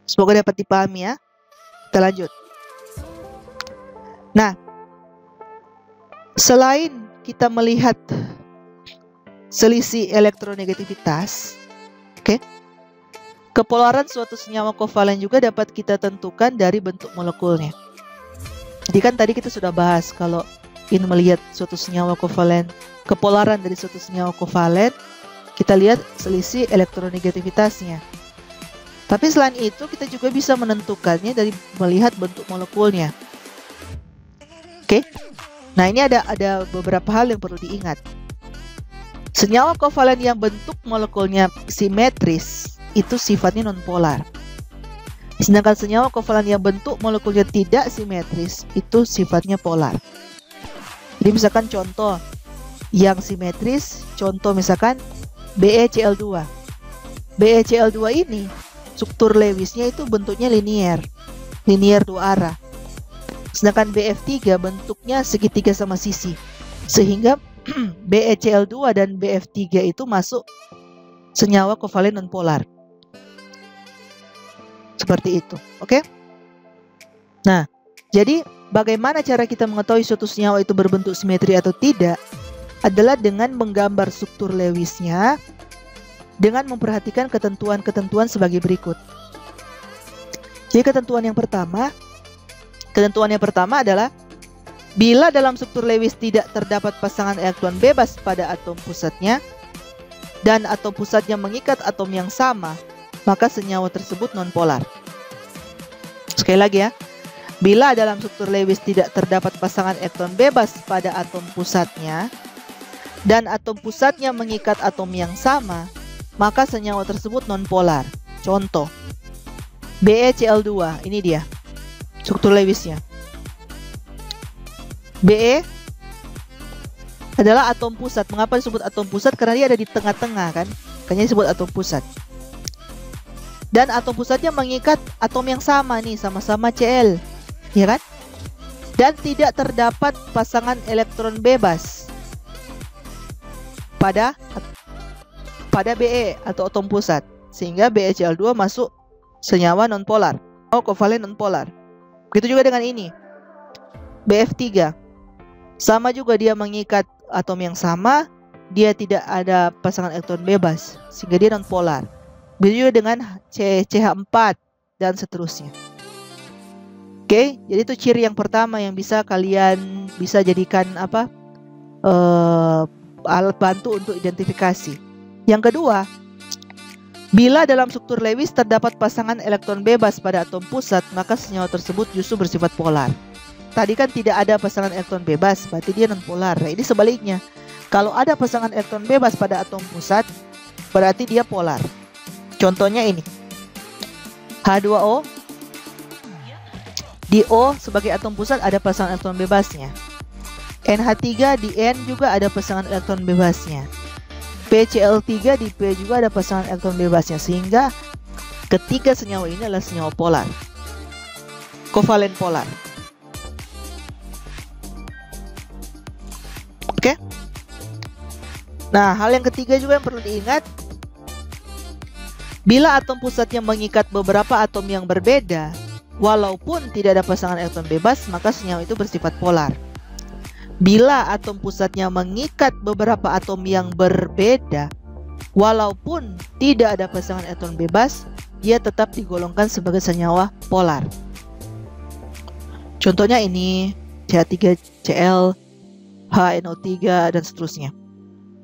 semoga dapat dipahami ya. Kita lanjut. Nah, selain kita melihat selisih elektronegativitas, oke, kepolaran suatu senyawa kovalen juga dapat kita tentukan dari bentuk molekulnya. Jadi kan tadi kita sudah bahas kalau ingin melihat suatu senyawa kovalen, kepolaran dari suatu senyawa kovalen, kita lihat selisih elektronegativitasnya. Tapi selain itu kita juga bisa menentukannya dari melihat bentuk molekulnya. Oke. Nah, ini ada beberapa hal yang perlu diingat. Senyawa kovalen yang bentuk molekulnya simetris itu sifatnya nonpolar. Sedangkan senyawa kovalen yang bentuk molekulnya tidak simetris itu sifatnya polar. Jadi misalkan contoh yang simetris, contoh misalkan BeCl2. BeCl2 ini struktur Lewisnya itu bentuknya linier dua arah. Sedangkan BF3 bentuknya segitiga sama sisi. Sehingga BeCl2 dan BF3 itu masuk senyawa kovalen nonpolar. Seperti itu, oke? Nah, jadi bagaimana cara kita mengetahui suatu senyawa itu berbentuk simetri atau tidak? Adalah dengan menggambar struktur Lewisnya dengan memperhatikan ketentuan-ketentuan sebagai berikut. Jadi ketentuan yang pertama adalah bila dalam struktur Lewis tidak terdapat pasangan elektron bebas pada atom pusatnya dan atom pusatnya mengikat atom yang sama, maka senyawa tersebut nonpolar. Sekali lagi ya. Bila dalam struktur Lewis tidak terdapat pasangan elektron bebas pada atom pusatnya dan atom pusatnya mengikat atom yang sama, maka senyawa tersebut nonpolar. Contoh, BeCl2, ini dia struktur Lewisnya. Be adalah atom pusat. Mengapa disebut atom pusat? Karena dia ada di tengah-tengah kan, makanya disebut atom pusat. Dan atom pusatnya mengikat atom yang sama nih, sama-sama Cl, ya kan? Dan tidak terdapat pasangan elektron bebas pada Be atau atom pusat, sehingga BeCl2 masuk senyawa nonpolar atau kovalen nonpolar. Begitu juga dengan ini, BF3, sama juga dia mengikat atom yang sama, dia tidak ada pasangan elektron bebas, sehingga dia nonpolar. Begitu juga dengan CH4 dan seterusnya. Oke, jadi itu ciri yang pertama yang bisa kalian bisa jadikan alat bantu untuk identifikasi. Yang kedua, bila dalam struktur Lewis terdapat pasangan elektron bebas pada atom pusat, maka senyawa tersebut justru bersifat polar. Tadi kan tidak ada pasangan elektron bebas, berarti dia nonpolar. Nah, ini sebaliknya. Kalau ada pasangan elektron bebas pada atom pusat, berarti dia polar. Contohnya ini, H2O. Di O sebagai atom pusat ada pasangan elektron bebasnya. NH3 di N juga ada pasangan elektron bebasnya. PCl3 di P juga ada pasangan elektron bebasnya, sehingga ketiga senyawa ini adalah senyawa polar, kovalen polar. Oke. Nah, hal yang ketiga juga yang perlu diingat, bila atom pusatnya mengikat beberapa atom yang berbeda, walaupun tidak ada pasangan elektron bebas, maka senyawa itu bersifat polar. Bila atom pusatnya mengikat beberapa atom yang berbeda, walaupun tidak ada pasangan elektron bebas, dia tetap digolongkan sebagai senyawa polar. Contohnya ini CH3Cl, HNO3 dan seterusnya.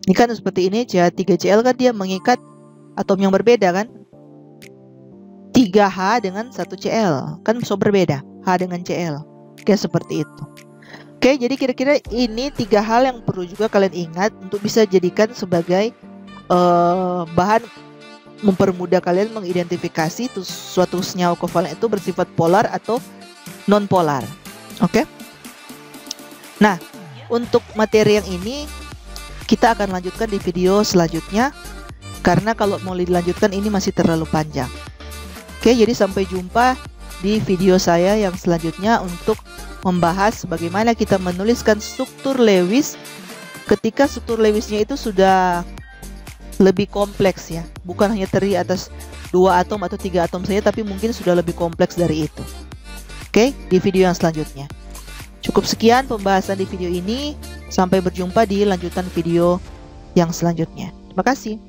Ini kan seperti ini, CH3Cl kan dia mengikat atom yang berbeda kan, 3H dengan 1Cl kan so berbeda, H dengan Cl. Oke, seperti itu. Oke, jadi kira-kira ini 3 hal yang perlu juga kalian ingat untuk bisa jadikan sebagai bahan mempermudah kalian mengidentifikasi suatu senyawa kovalen itu bersifat polar atau non-polar. Oke. Nah, untuk materi yang ini kita akan lanjutkan di video selanjutnya, karena kalau mau dilanjutkan ini masih terlalu panjang. Oke, jadi sampai jumpa di video saya yang selanjutnya untuk membahas bagaimana kita menuliskan struktur Lewis ketika struktur Lewisnya itu sudah lebih kompleks ya, bukan hanya terdiri atas 2 atom atau 3 atom saja, tapi mungkin sudah lebih kompleks dari itu. Oke, di video yang selanjutnya. Cukup sekian pembahasan di video ini, sampai berjumpa di lanjutan video yang selanjutnya. Terima kasih.